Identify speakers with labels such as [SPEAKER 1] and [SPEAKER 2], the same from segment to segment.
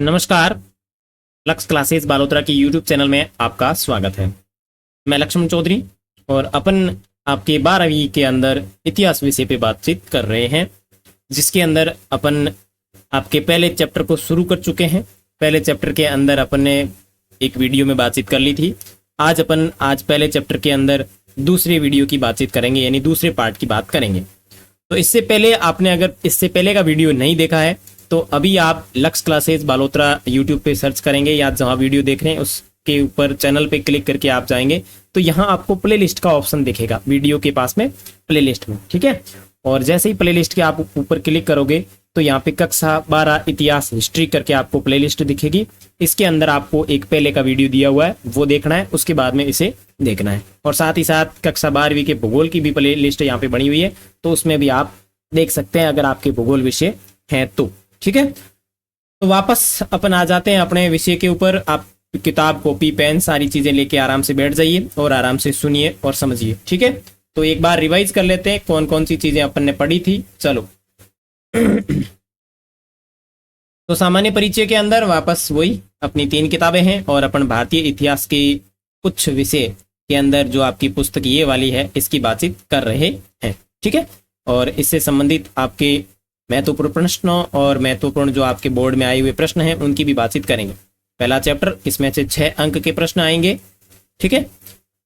[SPEAKER 1] नमस्कार। लक्ष्य क्लासेस बालोतरा की यूट्यूब चैनल में आपका स्वागत है। मैं लक्ष्मण चौधरी और अपन आपके 12वीं के अंदर इतिहास विषय पे बातचीत कर रहे हैं, जिसके अंदर अपन आपके पहले चैप्टर को शुरू कर चुके हैं। पहले चैप्टर के अंदर अपन ने एक वीडियो में बातचीत कर ली थी। आज पहले चैप्टर के अंदर दूसरे वीडियो की बातचीत करेंगे, यानी दूसरे पार्ट की बात करेंगे। तो इससे पहले आपने अगर इससे पहले का वीडियो नहीं देखा है तो अभी आप लक्ष्य क्लासेस बालोतरा यूट्यूब पे सर्च करेंगे या जहां वीडियो देख रहे हैं उसके ऊपर चैनल पे क्लिक करके आप जाएंगे तो यहाँ आपको प्लेलिस्ट का ऑप्शन दिखेगा वीडियो के पास में, प्लेलिस्ट में। ठीक है, और जैसे ही प्लेलिस्ट के आप ऊपर क्लिक करोगे तो यहाँ पे कक्षा 12 इतिहास हिस्ट्री करके आपको प्लेलिस्ट दिखेगी। इसके अंदर आपको एक पहले का वीडियो दिया हुआ है, वो देखना है, उसके बाद में इसे देखना है। और साथ ही साथ कक्षा 12वीं के भूगोल की भी प्ले लिस्ट यहाँ पे बनी हुई है, तो उसमें भी आप देख सकते हैं अगर आपके भूगोल विषय है तो। ठीक है, तो वापस अपन आ जाते हैं अपने विषय के ऊपर। आप किताब, कॉपी, पेन सारी चीजें लेके आराम से बैठ जाइए और आराम से सुनिए और समझिए। ठीक है, तो एक बार रिवाइज कर लेते हैं कौन कौन सी चीजें अपन ने पढ़ी थी। चलो तो सामान्य परिचय के अंदर वापस वही अपनी 3 किताबें हैं और अपन भारतीय इतिहास के कुछ विषय के अंदर जो आपकी पुस्तक ये वाली है इसकी बातचीत कर रहे हैं। ठीक है, और इससे संबंधित आपके महत्वपूर्ण प्रश्न और महत्वपूर्ण जो आपके बोर्ड में आए हुए प्रश्न हैं उनकी भी बातचीत करेंगे। पहला चैप्टर, इसमें से 6 अंक के प्रश्न आएंगे। ठीक है,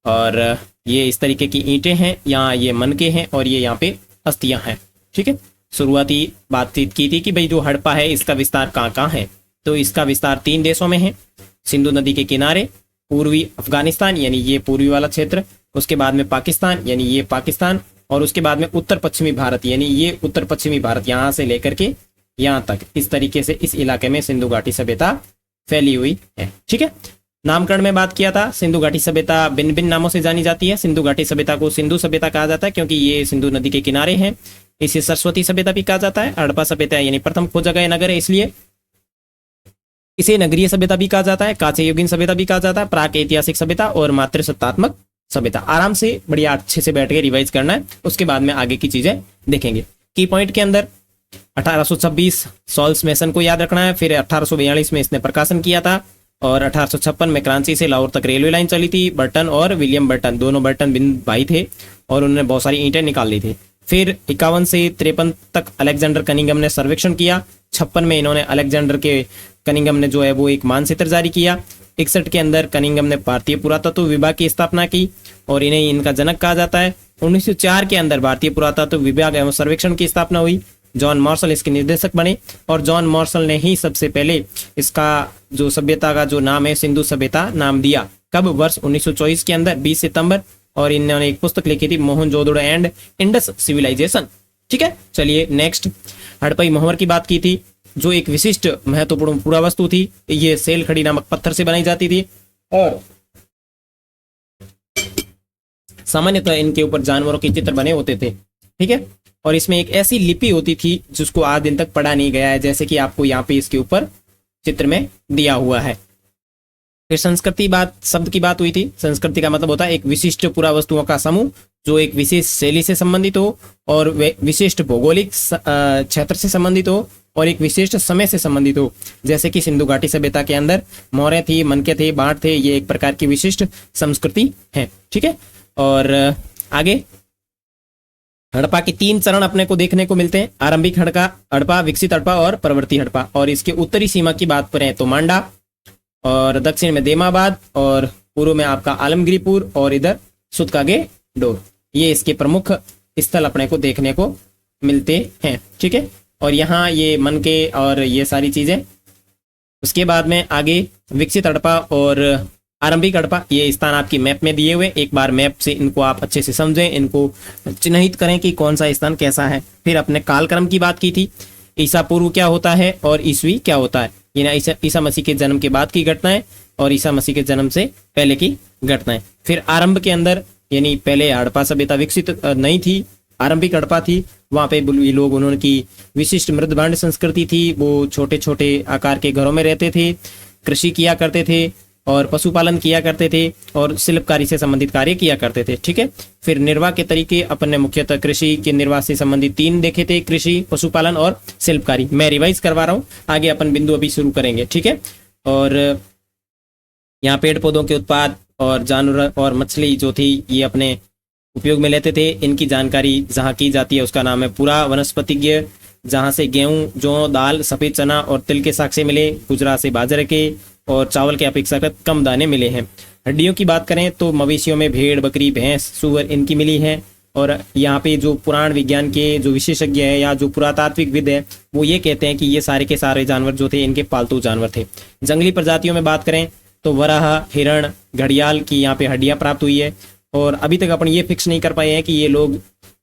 [SPEAKER 1] और ये इस तरीके की ईंटें हैं, यहाँ ये मनके हैं और ये यहाँ पे अस्थियां हैं। ठीक है, शुरुआती बातचीत की थी कि भाई जो हड़प्पा है इसका विस्तार कहाँ कहाँ है, तो इसका विस्तार 3 देशों में है। सिंधु नदी के किनारे, पूर्वी अफगानिस्तान यानी ये पूर्वी वाला क्षेत्र, उसके बाद में पाकिस्तान यानी ये पाकिस्तान, और उसके बाद में उत्तर पश्चिमी भारत यानी ये उत्तर पश्चिमी भारत, यहाँ से लेकर के यहाँ तक। इस तरीके से इस इलाके में सिंधु घाटी सभ्यता फैली हुई है। ठीक है, नामकरण में बात किया था। सिंधु घाटी सभ्यता भिन्न भिन्न नामों से जानी जाती है। सिंधु घाटी सभ्यता को सिंधु सभ्यता कहा जाता है क्योंकि ये सिंधु नदी के किनारे है। इसे सरस्वती सभ्यता भी कहा जाता है। हड़प्पा सभ्यता यानी प्रथम खोजा गया नगर है, इसलिए इसे नगरीय सभ्यता भी कहा जाता है। कांस्य युगीन सभ्यता भी कहा जाता है। प्राक ऐतिहासिक सभ्यता और मातृसत्तात्मक सभ्यता। आराम से बढ़िया अच्छे से बैठ के रिवाइज करना है, उसके बाद में आगे की चीजें देखेंगे। की पॉइंट के अंदर 1826 सॉल्स मेसन को याद रखना है। फिर 1842 में इसने प्रकाशन किया था और 1856 में कराची से लाहौर तक रेलवे लाइन चली थी। बर्टन और विलियम बर्टन, दोनों बर्टन बिन भाई थे और उन्होंने बहुत सारी ईंटें निकाल ली थी। फिर 51 से 53 तक अलेक्जेंडर कनिंघम ने सर्वेक्षण किया। 56 में इन्होंने अलेक्जेंडर के कनिंघम ने जो है वो एक मानचित्र जारी किया। 61 के अंदर कनिंघम ने भारतीय पुरातत्व विभाग की स्थापना की और इन्हें इनका जनक कहा जाता है। 1904 के अंदर भारतीय पुरातत्व विभाग एवं सर्वेक्षण की स्थापना हुई। जॉन मार्शल इसके निर्देशक बने और जॉन मार्शल ने ही सबसे पहले इसका जो सभ्यता का जो नाम है सिंधु सभ्यता नाम दिया। कब? वर्ष 1924 के अंदर 20 सितंबर। और इन्होंने एक पुस्तक लिखी थी, मोहनजोदड़ो एंड इंडस सिविलाइजेशन। ठीक है, चलिए नेक्स्ट, हड़प्पई मोहर की बात की थी, जो एक विशिष्ट महत्वपूर्ण पुरावस्तु थी। ये सेल खड़ी नामक पत्थर से बनाई जाती थी और सामान्यतः इनके ऊपर जानवरों के चित्र बने होते थे। ठीक है, और इसमें एक ऐसी लिपि होती थी जिसको आज दिन तक पढ़ा नहीं गया है, जैसे कि आपको यहाँ पे इसके ऊपर चित्र में दिया हुआ है। फिर संस्कृति शब्द की बात हुई थी। संस्कृति का मतलब होता है एक विशिष्ट पुरावस्तुओं का समूह जो एक विशेष शैली से संबंधित हो और विशिष्ट भौगोलिक क्षेत्र से संबंधित हो और एक विशिष्ट समय से संबंधित हो। जैसे कि सिंधु घाटी सभ्यता के अंदर मौर्य थी, मनके थे, बाढ़ थे, ये एक प्रकार की विशिष्ट संस्कृति है। ठीक है, और आगे हड़प्पा के 3 चरण अपने को देखने को मिलते हैं। आरंभिक हड़प्पा, विकसित हड़प्पा और प्रवर्ती हड़प्पा। और इसके उत्तरी सीमा की बात करें तो मांडा, और दक्षिण में देमाबाद, और पूर्व में आपका आलमगीरपुर, और इधर सुतकागे डोर। ये इसके प्रमुख स्थल अपने को देखने को मिलते हैं। ठीक है, और यहाँ ये मनके और ये सारी चीजें। उसके बाद में आगे विकसित हड़प्पा और आरंभिक हड़प्पा, ये स्थान आपकी मैप में दिए हुए। एक बार मैप से इनको आप अच्छे से समझें, इनको चिन्हित करें कि कौन सा स्थान कैसा है। फिर अपने कालक्रम की बात की थी, ईसा पूर्व क्या होता है और ईसवी क्या होता है। ये ईसा मसीह के जन्म के बाद की घटनाएं और ईसा मसीह के जन्म से पहले की घटनाएं। फिर आरंभ के अंदर यानी पहले हड़प्पा सभ्यता विकसित नहीं थी, आरंभिक हड़प्पा थी। वहां पे बुलवी लोग, उन्होंने की विशिष्ट मृदभांड संस्कृति थी। वो छोटे छोटे आकार के घरों में रहते थे, कृषि किया करते थे और पशुपालन किया करते थे और शिल्पकारी से संबंधित कार्य किया करते थे। ठीक है, फिर निर्वाह के तरीके अपन ने मुख्यतः कृषि के निर्वाह से संबंधित 3 देखे थे, कृषि, पशुपालन और शिल्पकारी। मैं रिवाइज करवा रहा हूँ, आगे अपन बिंदु अभी शुरू करेंगे। ठीक है, और यहाँ पेड़ पौधों के उत्पाद और जानवर और मछली जो थी ये अपने उपयोग में लेते थे। इनकी जानकारी जहाँ की जाती है उसका नाम है पूरा वनस्पतिज्ञ, जहाँ से गेहूं, जौ, दाल, सफेद चना और तिल के साक्ष्य मिले, गुजरात से बाजरे के और चावल के अपेक्षाकृत कम दाने मिले हैं। हड्डियों की बात करें तो मवेशियों में भेड़, बकरी, भैंस, सूअर इनकी मिली है। और यहाँ पे जो पुराण विज्ञान के जो विशेषज्ञ है या जो पुरातात्विक विद है वो ये कहते हैं कि ये सारे के सारे जानवर जो थे इनके पालतू जानवर थे। जंगली प्रजातियों में बात करें तो वराह, हिरण, घड़ियाल की यहाँ पे हड्डियां प्राप्त हुई है। और अभी तक अपन ये फिक्स नहीं कर पाए हैं कि ये लोग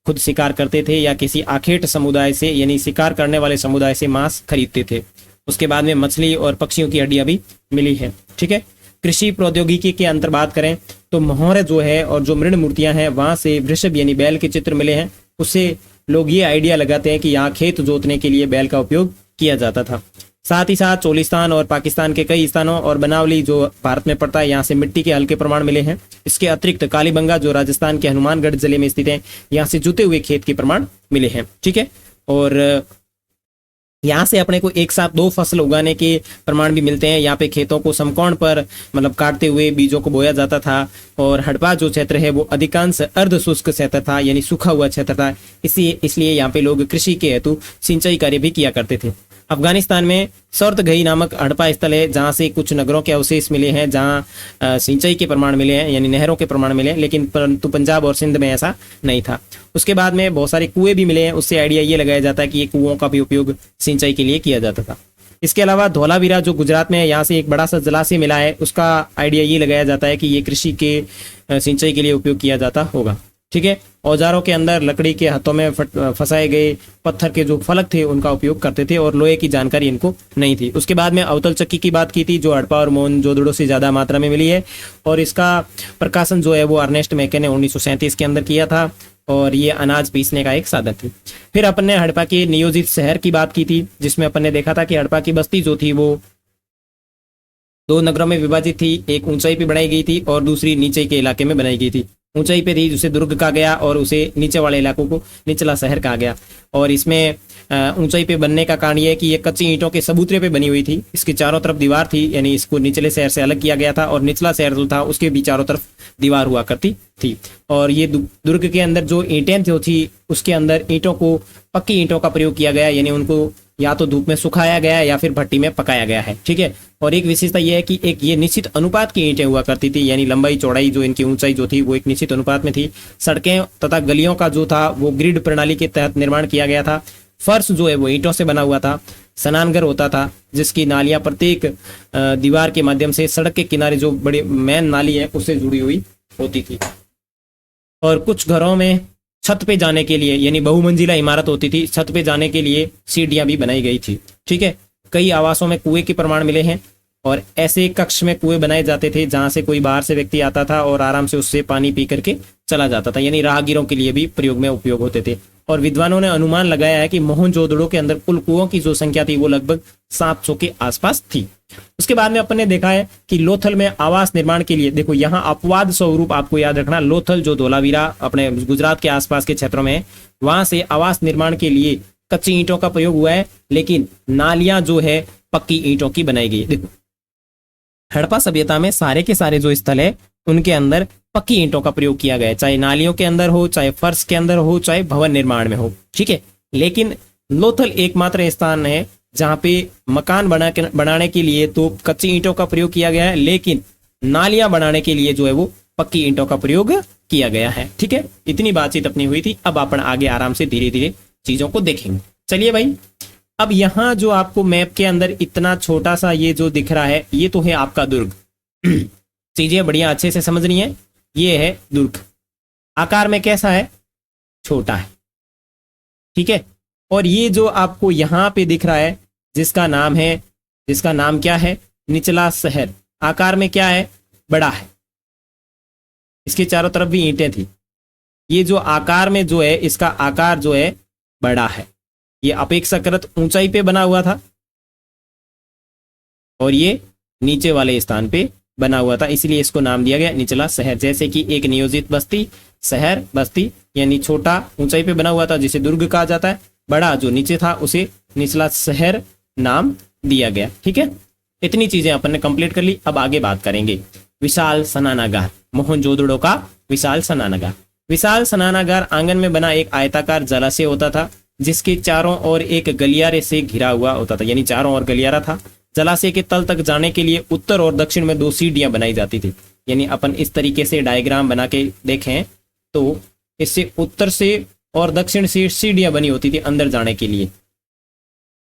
[SPEAKER 1] खुद शिकार करते थे या किसी आखेट समुदाय से यानी शिकार करने वाले समुदाय से मांस खरीदते थे। उसके बाद में मछली और पक्षियों की हड्डियां भी मिली है। ठीक है, कृषि प्रौद्योगिकी के अंतर बात करें तो मोहर जो है और जो मृण मूर्तियां हैं वहां से वृषभ यानी बैल के चित्र मिले हैं। उससे लोग ये आइडिया लगाते हैं कि यहाँ खेत जोतने के लिए बैल का उपयोग किया जाता था। साथ ही साथ चोलिस्तान और पाकिस्तान के कई स्थानों और बनावली जो भारत में पड़ता है यहाँ से मिट्टी के हल्के प्रमाण मिले हैं। इसके अतिरिक्त कालीबंगा जो राजस्थान के हनुमानगढ़ जिले में स्थित है यहाँ से जुते हुए खेत के प्रमाण मिले हैं। ठीक है, और यहाँ से अपने को एक साथ 2 फसल उगाने के प्रमाण भी मिलते हैं। यहाँ पे खेतों को समकोण पर मतलब काटते हुए बीजों को बोया जाता था। और हड़प्पा जो क्षेत्र है वो अधिकांश अर्ध शुष्क क्षेत्र था यानी सूखा हुआ क्षेत्र था। इसलिए यहाँ पे लोग कृषि के हेतु सिंचाई कार्य भी किया करते थे। अफगानिस्तान में सौर्तगही नामक हड़प्पा स्थल है जहाँ से कुछ नगरों के अवशेष मिले हैं जहाँ सिंचाई के प्रमाण मिले हैं यानी नहरों के प्रमाण मिले हैं, लेकिन परंतु पंजाब और सिंध में ऐसा नहीं था। उसके बाद में बहुत सारे कुएं भी मिले हैं। उससे आइडिया ये लगाया जाता है कि ये कुओं का भी उपयोग सिंचाई के लिए किया जाता था। इसके अलावा धौलावीरा जो गुजरात में है यहाँ से एक बड़ा सा जलाशय मिला है। उसका आइडिया ये लगाया जाता है कि ये कृषि के सिंचाई के लिए उपयोग किया जाता होगा। ठीक है, औजारों के अंदर लकड़ी के हाथों में फंसाए गए पत्थर के जो फलक थे उनका उपयोग करते थे और लोहे की जानकारी इनको नहीं थी। उसके बाद में अवतल चक्की की बात की थी जो हड़प्पा और मोहनजोदड़ो से ज्यादा मात्रा में मिली है और इसका प्रकाशन जो है वो अर्नेस्ट मैके ने 1937 के अंदर किया था और ये अनाज पीसने का एक साधन थी। फिर अपन ने हड़प्पा के नियोजित शहर की बात की थी जिसमें अपन ने देखा था कि हड़प्पा की बस्ती जो थी वो 2 नगरों में विभाजित थी। एक ऊंचाई पे बनाई गई थी और दूसरी नीचे के इलाके में बनाई गई थी। ऊंचाई पे थी जिसे दुर्ग कहा गया और उसे नीचे वाले इलाकों को निचला शहर कहा गया। और इसमें ऊंचाई पे बनने का कारण ये है कि ये कच्ची ईंटों के सबूतरे पे बनी हुई थी। इसके चारों तरफ दीवार थी यानी इसको निचले शहर से अलग किया गया था और निचला शहर जो था उसके भी चारों तरफ दीवार हुआ करती थी। और ये दुर्ग के अंदर जो ईंटें जो थी उसके अंदर ईंटों को पक्की ईंटों का प्रयोग किया गया यानी उनको या तो धूप में सुखाया गया या फिर भट्टी में पकाया गया है। ठीक है, और एक विशेषता यह है कि एक ये निश्चित अनुपात की ईंटें हुआ करती थी यानी लंबाई चौड़ाई जो इनकी ऊंचाई जो थी वो एक निश्चित अनुपात में थी। सड़कें तथा गलियों का जो था वो ग्रिड प्रणाली के तहत निर्माण किया गया था। फर्श जो है वो ईंटों से बना हुआ था। स्नानघर होता था जिसकी नालियां प्रत्येक दीवार के माध्यम से सड़क के किनारे जो बड़ी मेन नाली है उससे जुड़ी हुई होती थी। और कुछ घरों में छत पे जाने के लिए यानी बहुमंजिला इमारत होती थी, छत पे जाने के लिए सीढ़ियां भी बनाई गई थी। ठीक है, कई आवासों में कुएं के प्रमाण मिले हैं और ऐसे कक्ष में कुएं बनाए जाते थे जहां से कोई बाहर से व्यक्ति आता था और आराम से उससे पानी पी करके चला जाता था यानी राहगीरों के लिए भी प्रयोग में उपयोग होते थे। और विद्वानों ने अनुमान लगाया है कि मोहनजोदड़ो के अंदर कुल कुओं की जो संख्या थी वो लगभग 700 के आसपास थी। उसके बाद में अपन ने देखा है कि लोथल में आवास निर्माण के लिए देखो यहाँ अपवाद स्वरूप आपको याद रखना लोथल जो धौलावीरा अपने गुजरात के आसपास के क्षेत्रों में है वहां से आवास निर्माण के लिए कच्ची ईंटों का प्रयोग हुआ है लेकिन नालियां जो है पक्की ईंटों की बनाई गई। देखो हड़प्पा सभ्यता में सारे के सारे जो स्थल है उनके अंदर पक्की ईंटों का प्रयोग किया गया है, चाहे नालियों के अंदर हो, चाहे फर्श के अंदर हो, चाहे भवन निर्माण में हो। ठीक है, लेकिन लोथल एकमात्र स्थान है जहां पे मकान बनाने के लिए तो कच्ची ईंटों का प्रयोग किया गया है लेकिन नालियां बनाने के लिए जो है वो पक्की ईंटों का प्रयोग किया गया है। ठीक है, इतनी बातचीत अपनी हुई थी। अब अपन आगे आराम से धीरे धीरे चीजों को देखेंगे। चलिए भाई, अब यहाँ जो आपको मैप के अंदर इतना छोटा सा ये जो दिख रहा है ये तो है आपका दुर्ग। चीजें बढ़िया अच्छे से समझनी है। ये है दुर्ग, आकार में कैसा है, छोटा है। ठीक है, और ये जो आपको यहां पे दिख रहा है जिसका नाम क्या है, निचला शहर, आकार में क्या है, बड़ा है। इसके चारों तरफ भी ईंटें थी। ये जो आकार में जो है इसका आकार जो है बड़ा है। ये अपेक्षाकृत ऊंचाई पे बना हुआ था और ये नीचे वाले स्थान पे बना हुआ था, इसलिए इसको नाम दिया गया निचला शहर। जैसे कि एक नियोजित बस्ती, शहर, बस्ती यानी छोटा ऊंचाई पे बना हुआ था जिसे दुर्ग कहा जाता है, बड़ा जो नीचे था उसे निचला शहर नाम दिया गया। ठीक है, इतनी चीजें अपन ने कंप्लीट कर ली। अब आगे बात करेंगे विशाल स्नानागार, मोहनजोदड़ो का विशाल स्नानागार। विशाल स्नानागार आंगन में बना एक आयताकार जलाशय होता था जिसके चारों ओर एक गलियारे से घिरा हुआ होता था, यानी चारों ओर गलियारा था। जलाशय के तल तक जाने के लिए उत्तर और दक्षिण में 2 सीढ़ियां बनाई जाती थी, यानी अपन इस तरीके से डायग्राम बना के देखें तो इससे उत्तर से और दक्षिण से सीढ़ियां बनी होती थी अंदर जाने के लिए।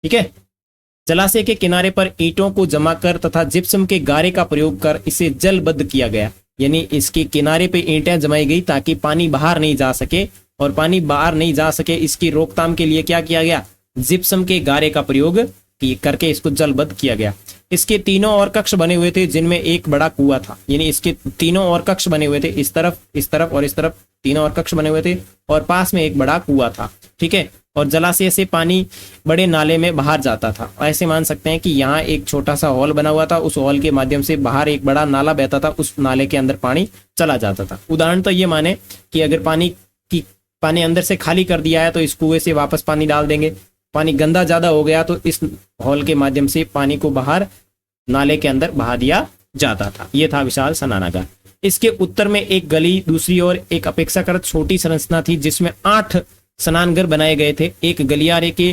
[SPEAKER 1] ठीक है, जलाशय के किनारे पर ईंटों को जमा कर तथा जिप्सम के गारे का प्रयोग कर इसे जलबद्ध किया गया, यानी इसके किनारे पे ईंटें जमाई गई ताकि पानी बाहर नहीं जा सके, और पानी बाहर नहीं जा सके इसकी रोकथाम के लिए क्या किया गया, जिप्सम के गारे का प्रयोग करके इसको जलबद्ध किया गया। इसके तीनों और कक्ष बने हुए थे जिनमें एक बड़ा कुआं था, यानी इसके तीनों और कक्ष बने हुए थे, इस तरफ और इस तरफ तीनों और कक्ष बने हुए थे, और पास में एक बड़ा कुआं था। ठीक है, और जलाशय से पानी बड़े नाले में बाहर जाता था। ऐसे मान सकते हैं कि यहाँ एक छोटा सा हॉल बना हुआ था, उस हॉल के माध्यम से बाहर एक बड़ा नाला बहता था, उस नाले के अंदर पानी चला जाता था। उदाहरण तो ये माने कि अगर पानी अंदर से खाली कर दिया है तो इस कुएं से वापस पानी डाल देंगे, पानी गंदा ज्यादा हो गया तो इस हॉल के माध्यम से पानी को बाहर नाले के अंदर बहा दिया जाता था। यह था विशाल स्नानागार। इसके उत्तर में एक गली, दूसरी ओर एक अपेक्षाकृत छोटी संरचना थी जिसमें 8 स्नानघर बनाए गए थे। एक गलियारे के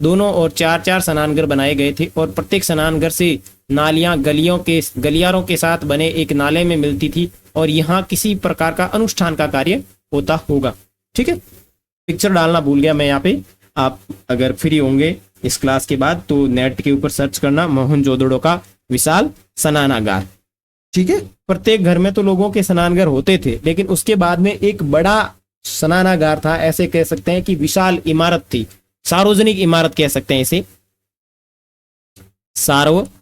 [SPEAKER 1] दोनों ओर 4-4 स्नानघर बनाए गए थे, और प्रत्येक स्नानघर से नालियां गलियारों के साथ बने एक नाले में मिलती थी, और यहाँ किसी प्रकार का अनुष्ठान का कार्य होता होगा। ठीक है, पिक्चर डालना भूल गया मैं यहाँ पे। आप अगर फ्री होंगे इस क्लास के बाद तो नेट के ऊपर सर्च करना मोहनजोदड़ो का विशाल स्नानागार। ठीक है, प्रत्येक घर में तो लोगों के स्नानघर होते थे, लेकिन उसके बाद में एक बड़ा स्नानागार था। ऐसे कह सकते हैं कि विशाल इमारत थी, सार्वजनिक इमारत कह सकते हैं इसे, सार्वजनिक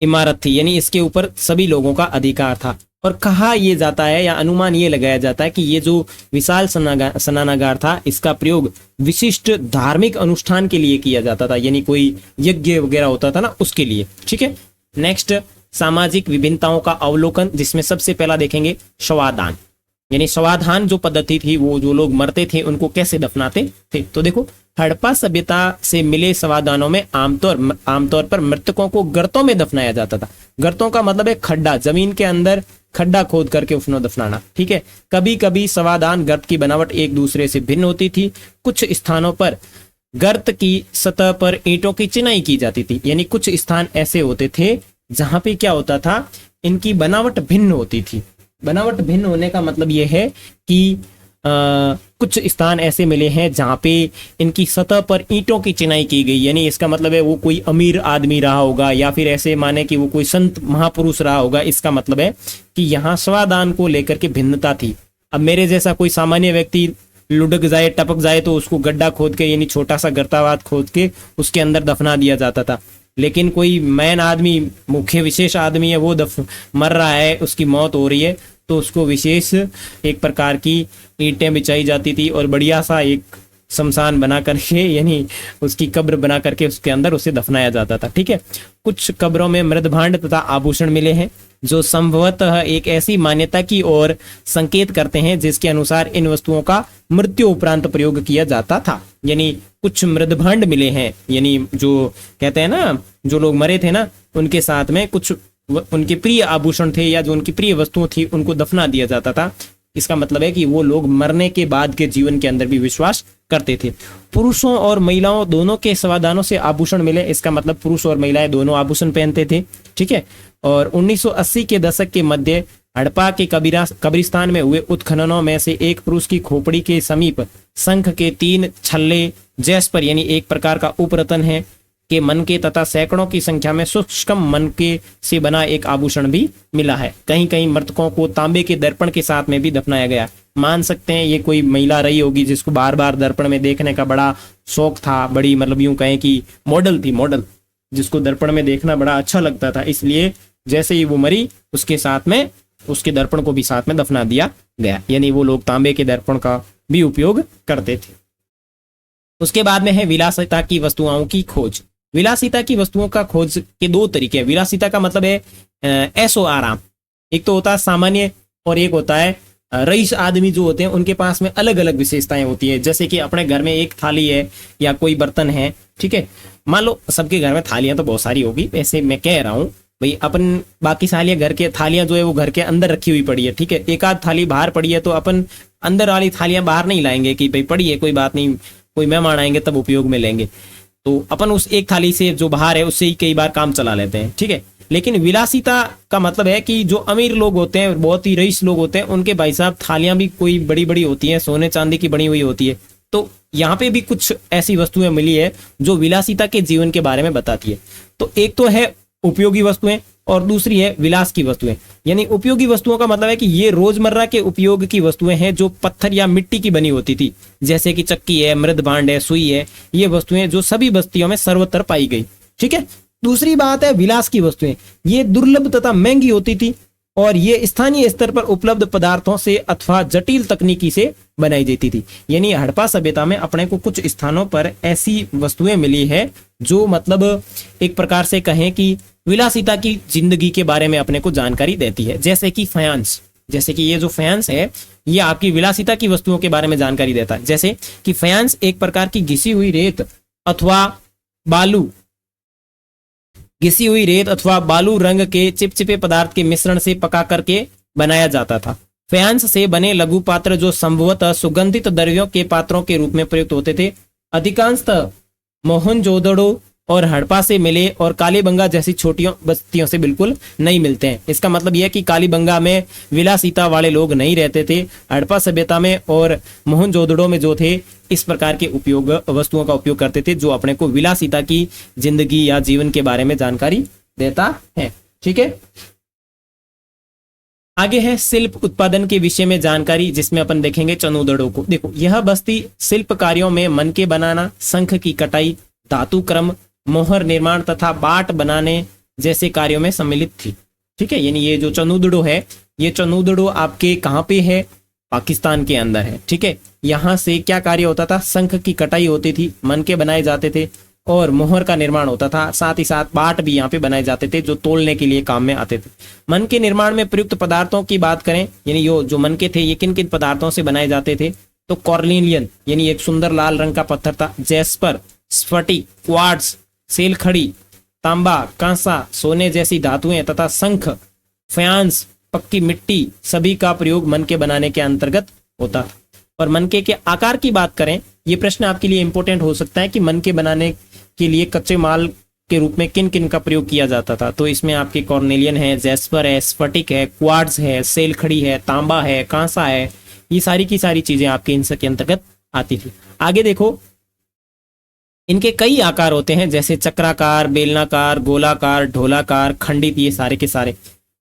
[SPEAKER 1] इमारत थी, यानी इसके ऊपर सभी लोगों का अधिकार था। और कहा यह जाता है या अनुमान यह लगाया जाता है कि ये जो विशाल स्नानागार था इसका प्रयोग विशिष्ट धार्मिक अनुष्ठान के लिए किया जाता था, यानी कोई यज्ञ वगैरह होता था ना, उसके लिए। ठीक है, नेक्स्ट सामाजिक विभिन्नताओं का अवलोकन, जिसमें सबसे पहला देखेंगे शवादान, यानी शवाधान जो पद्धति थी, वो जो लोग मरते थे उनको कैसे दफनाते थे। तो देखो, हड़प्पा सभ्यता से मिले शवादानों में आमतौर पर मृतकों को गर्तों में दफनाया जाता था। गर्तों का मतलब है खड्डा, जमीन के अंदर खड्डा खोद करके उसमें दफनाना। ठीक है, कभी कभी शवादान गर्त की बनावट एक दूसरे से भिन्न होती थी। कुछ स्थानों पर गर्त की सतह पर ईंटों की चिनाई की जाती थी, यानी कुछ स्थान ऐसे होते थे जहां पे क्या होता था, इनकी बनावट भिन्न होती थी। बनावट भिन्न होने का मतलब यह है कि कुछ स्थान ऐसे मिले हैं जहां पे इनकी सतह पर ईंटों की चिनाई की गई, यानी इसका मतलब है वो कोई अमीर आदमी रहा होगा, या फिर ऐसे माने कि वो कोई संत महापुरुष रहा होगा। इसका मतलब है कि यहाँ शवादान को लेकर के भिन्नता थी। अब मेरे जैसा कोई सामान्य व्यक्ति लुढ़क जाए, टपक जाए तो उसको गड्ढा खोद के, यानी छोटा सा गर्तावात खोद के उसके अंदर दफना दिया जाता था। लेकिन कोई मैन आदमी, मुख्य विशेष आदमी है, वो मर रहा है, उसकी मौत हो रही है, तो उसको विशेष एक प्रकार की ईंटें बिछाई जाती थी और बढ़िया सा एक शमशान बना करके, यानी उसकी कब्र बना करके उसके अंदर उसे दफनाया जाता था। ठीक है, कुछ कब्रों में मृदभांड तथा आभूषण मिले हैं जो संभवतः एक ऐसी मान्यता की ओर संकेत करते हैं जिसके अनुसार इन वस्तुओं का मृत्यु उपरांत प्रयोग किया जाता था। यानी कुछ मृदभांड मिले हैं, यानी जो कहते हैं ना, जो लोग मरे थे ना, उनके साथ में कुछ उनके प्रिय आभूषण थे या जो उनकी प्रिय वस्तुएं थी, उनको दफना दिया जाता था। इसका मतलब है कि वो लोग मरने के बाद के जीवन के अंदर भी विश्वास करते थे। पुरुषों और महिलाओं दोनों के शवादानों से आभूषण मिले, इसका मतलब पुरुष और महिलाएं दोनों आभूषण पहनते थे। ठीक है, और 1980 के दशक के मध्य हड़प्पा के कब्रिस्तान में हुए उत्खननों में से एक पुरुष की खोपड़ी के समीप शंख के 3 छल्ले, जैस्पर यानी एक प्रकार का उपरतन है, के मन के तथा सैकड़ों की संख्या में सूक्ष्म मन के से बना एक आभूषण भी मिला है। कहीं कहीं मृतकों को तांबे के दर्पण के साथ में भी दफनाया गया। मान सकते हैं ये कोई महिला रही होगी जिसको बार बार दर्पण में देखने का बड़ा शौक था, बड़ी मतलब यूं कहें कि मॉडल थी, मॉडल जिसको दर्पण में देखना बड़ा अच्छा लगता था। इसलिए जैसे ही वो मरी उसके साथ में उसके दर्पण को भी साथ में दफना दिया गया, यानी वो लोग तांबे के दर्पण का भी उपयोग करते थे। उसके बाद में है विलासिता की वस्तुओं की खोज। विलासिता की वस्तुओं का खोज के दो तरीके हैं। विलासिता का मतलब है ऐशो आराम। एक तो होता है सामान्य और एक होता है रईस आदमी जो होते हैं उनके पास में अलग अलग विशेषताएं होती है। जैसे कि अपने घर में एक थाली है या कोई बर्तन है, ठीक है, मान लो सबके घर में थालियां तो बहुत सारी होगी, ऐसे मैं कह रहा हूँ भाई अपन बाकी थालियां घर के थालियां जो है वो घर के अंदर रखी हुई पड़ी है, ठीक है, एक आध थाली बाहर पड़ी है तो अपन अंदर वाली थालियां बाहर नहीं लाएंगे कि भाई पड़ी है कोई बात नहीं, कोई मेहमान आएंगे तब उपयोग में लेंगे, तो अपन उस एक थाली से जो बाहर है उससे ही कई बार काम चला लेते हैं, ठीक है। लेकिन विलासिता का मतलब है कि जो अमीर लोग होते हैं, बहुत ही रईस लोग होते हैं, उनके भाई साहब थालियां भी कोई बड़ी बड़ी होती हैं, सोने चांदी की बनी हुई होती है। तो यहाँ पे भी कुछ ऐसी वस्तुएं मिली है जो विलासिता के जीवन के बारे में बताती है। तो एक तो है उपयोगी वस्तुएं और दूसरी है विलास की वस्तुएं। यानी उपयोगी वस्तुओं का मतलब है कि ये रोजमर्रा के उपयोग की वस्तुएं हैं जो पत्थर या मिट्टी की बनी होती थी, जैसे कि चक्की है, मृद भांड है, सुई है, ये वस्तुएं जो सभी बस्तियों में सर्वत्र पाई गई, ठीक है। दूसरी बात है विलास की वस्तुएं, ये दुर्लभ तथा महंगी होती थी और ये स्थानीय स्तर पर उपलब्ध पदार्थों से अथवा जटिल तकनीकी से बनाई जाती थी। यानी हड़प्पा सभ्यता में अपने को कुछ स्थानों पर ऐसी वस्तुएं मिली है जो मतलब एक प्रकार से कहें कि विलासिता की जिंदगी के बारे में अपने को जानकारी देती है। जैसे कि फायांस, जैसे कि ये जो फायांस है ये आपकी विलासिता की वस्तुओं के बारे में जानकारी देता है। जैसे कि फायांस एक प्रकार की घिसी हुई रेत अथवा बालू, घिसी हुई रेत अथवा बालू रंग के चिपचिपे पदार्थ के मिश्रण से पका करके बनाया जाता था। फायांस से बने लघु पात्र जो संभवतः सुगंधित द्रव्यों के पात्रों के रूप में प्रयुक्त होते थे, अधिकांशतः मोहनजोदड़ो और हड़प्पा से मिले और कालीबंगा जैसी छोटी बस्तियों से बिल्कुल नहीं मिलते हैं। इसका मतलब यह है कि कालीबंगा में विलासिता वाले लोग नहीं रहते थे, हड़प्पा सभ्यता में और मोहनजोदड़ो में जो थे इस प्रकार के उपयोग वस्तुओं का उपयोग करते थे जो अपने को विलासिता की जिंदगी या जीवन के बारे में जानकारी देता है, ठीक है। आगे है शिल्प उत्पादन के विषय में जानकारी, जिसमें अपन देखेंगे चनूदड़ों को। देखो यह बस्ती शिल्प कार्यों में मनके बनाना, शंख की कटाई, धातु क्रम, मोहर निर्माण तथा बाट बनाने जैसे कार्यों में सम्मिलित थी, ठीक है। यानी ये जो चनूदड़ो है, ये चनूदड़ो आपके कहाँ पे है, पाकिस्तान के अंदर है, ठीक है। यहाँ से क्या कार्य होता था, शंख की कटाई होती थी, मनके बनाए जाते थे और मोहर का निर्माण होता था, साथ ही साथ बाट भी यहाँ पे बनाए जाते थे जो तोलने के लिए काम में आते थे। मन के निर्माण में प्रयुक्त पदार्थों की बात करें, यानी यो जो मन के थे ये किन किन पदार्थों से बनाए जाते थे, तो कॉर्निलियन यानी एक सुंदर लाल रंग का पत्थर था, जैस्पर, स्फटिक, क्वार्ट्ज, सेल खड़ी, तांबा, कांसा, सोने जैसी धातुएं तथा शंख, फ्यांस, पक्की मिट्टी सभी का प्रयोग मन के बनाने के अंतर्गत होता था। और मनके के आकार की बात करें, ये प्रश्न आपके लिए इंपॉर्टेंट हो सकता है कि मनके बनाने के लिए कच्चे माल के रूप में किन किन का प्रयोग किया जाता था। तो इसमें आपके कॉर्नेलियन है, जैस्पर है, स्फटिक है, क्वार्ट्ज है, सेल खड़ी है, तांबा है, कांसा है, ये सारी की सारी चीजें आपके इनके अंतर्गत आती थी। आगे देखो इनके कई आकार होते हैं, जैसे चक्राकार, बेलनाकार, गोलाकार, ढोलाकार, खंडित, ये सारे के सारे।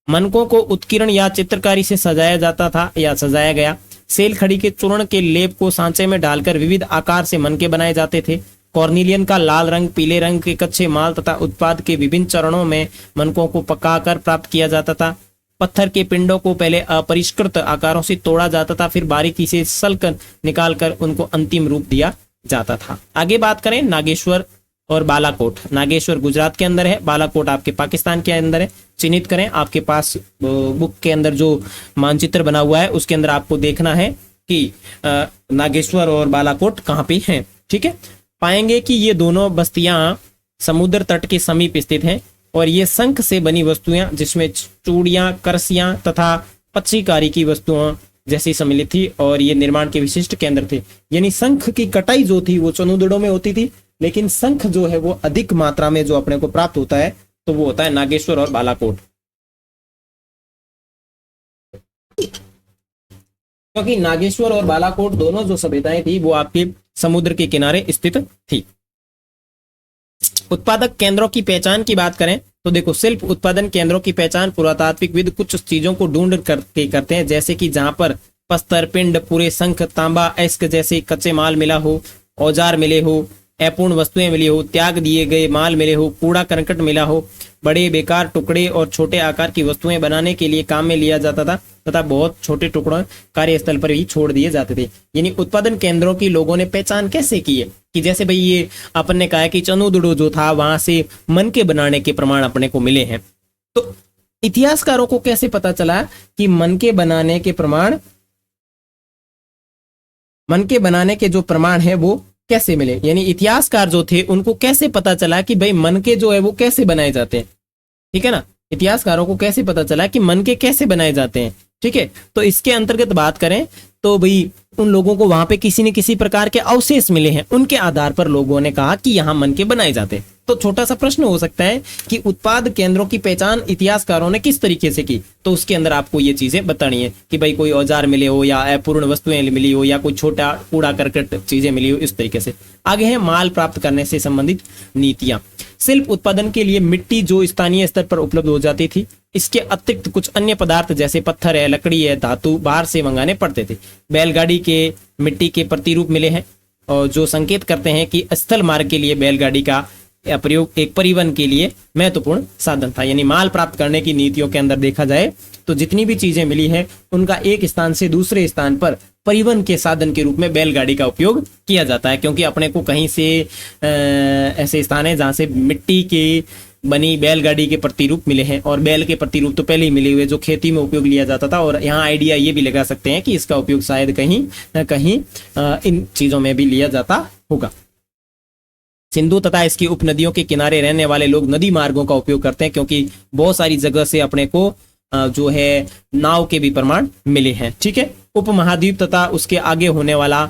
[SPEAKER 1] मनकों को उत्कीर्ण या चित्रकारी से सजाया जाता था या सजाया गया। सेल खड़ी के चूर्ण के लेप को सांचे में डालकर विविध आकार से मनके बनाए जाते थे। कॉर्निलियन का लाल रंग, पीले रंग के कच्चे माल तथा उत्पाद के विभिन्न चरणों में मनकों को पकाकर प्राप्त किया जाता था। पत्थर के पिंडों को पहले अपरिष्कृत आकारों से तोड़ा जाता था, फिर बारीकी से सल्क निकालकर उनको अंतिम रूप दिया जाता था। आगे बात करें नागेश्वर और बालाकोट। नागेश्वर गुजरात के अंदर है, बालाकोट आपके पाकिस्तान के अंदर है। चिन्हित करें, आपके पास बुक के अंदर जो मानचित्र बना हुआ है उसके अंदर आपको देखना है कि नागेश्वर और बालाकोट कहाँ पे हैं, ठीक है। पाएंगे कि ये दोनों बस्तियां समुद्र तट के समीप स्थित हैं और ये शंख से बनी वस्तुएं जिसमें चूड़ियां, करसियां तथा पच्चीकारी की वस्तुओं जैसी सम्मिलित थी और ये निर्माण के विशिष्ट केंद्र थे। यानी शंख की कटाई जो थी वो चनूदड़ों में होती थी, लेकिन शंख जो है वो अधिक मात्रा में जो अपने को प्राप्त होता है तो वो होता है नागेश्वर और बालाकोट, क्योंकि नागेश्वर और बालाकोट दोनों जो सभ्यताएं थी वो आपके समुद्र के किनारे स्थित थी। उत्पादक केंद्रों की पहचान की बात करें तो देखो शिल्प उत्पादन केंद्रों की पहचान पुरातात्विकविद कुछ चीजों को ढूंढ करके करते हैं, जैसे कि जहां पर पत्थर, पिंड, पूरे शंख, तांबा, एस्क जैसे कच्चे माल मिला हो, औजार मिले हो, अपूर्ण वस्तुएं मिली हो, त्याग दिए गए माल मिले हो, कूड़ा करकट मिला हो, बड़े बेकार टुकड़े और छोटे आकार की वस्तुएं बनाने के लिए काम में लिया जाता था तथा बहुत छोटे टुकड़ों कार्यस्थल पर ही छोड़ दिए जाते थे। यानी उत्पादन केंद्रों की लोगों ने पहचान कैसे की है कि जैसे भाई ये अपन ने कहा है कि चनुदड़ो जो था वहां से मन के बनाने के प्रमाण अपने को मिले हैं, तो इतिहासकारों को कैसे पता चला कि मन के बनाने के प्रमाण, मन के बनाने के जो प्रमाण है वो कैसे मिले, यानी इतिहासकार जो थे उनको कैसे पता चला कि भाई मन के जो है वो कैसे बनाए जाते हैं, ठीक है ना। इतिहासकारों को कैसे पता चला कि मन के कैसे बनाए जाते हैं, ठीक है। तो इसके अंतर्गत बात करें तो भाई उन लोगों को वहां पे किसी न किसी प्रकार के अवशेष मिले हैं, उनके आधार पर लोगों ने कहा कि यहां मन के बनाए जाते हैं। तो छोटा सा प्रश्न हो सकता है कि उत्पाद केंद्रों की पहचान इतिहासकारों ने किस तरीके से की, तो उसके अंदर आपको ये चीजें बतानी है कि भाई कोई औजार मिले हो या अपूर्ण वस्तुएं मिली हो या कोई छोटा कूड़ा करकट चीजें मिली हो, इस तरीके से। आगे है माल प्राप्त करने से संबंधित नीतियां। शिल्प उत्पादन के लिए मिट्टी जो स्थानीय स्तर पर उपलब्ध हो जाती थी, इसके अतिरिक्त कुछ अन्य पदार्थ जैसे पत्थर है, लकड़ी है, धातु बाहर से मंगाने पड़ते थे। बैलगाड़ी के मिट्टी के प्रतिरूप मिले हैं और जो संकेत करते हैं कि स्थल मार्ग के लिए बैलगाड़ी का प्रयोग एक परिवहन के लिए महत्वपूर्ण साधन था। यानी माल प्राप्त करने की नीतियों के अंदर देखा जाए तो जितनी भी चीजें मिली है उनका एक स्थान से दूसरे स्थान पर परिवहन के साधन के रूप में बैलगाड़ी का उपयोग किया जाता है, क्योंकि अपने को कहीं से ऐसे स्थान है जहां से मिट्टी के बनी बैलगाड़ी के प्रतिरूप मिले हैं, और बैल के प्रतिरूप तो पहले ही मिले हुए जो खेती में उपयोग लिया जाता था। और यहाँ आइडिया ये भी लगा सकते हैं कि इसका उपयोग शायद कहीं न कहीं इन चीजों में भी लिया जाता होगा। सिंधु तथा इसकी उपनदियों के किनारे रहने वाले लोग नदी मार्गों का उपयोग करते हैं, क्योंकि बहुत सारी जगह से अपने को जो है नाव के भी प्रमाण मिले हैं, ठीक है। उपमहाद्वीप तथा उसके आगे होने वाला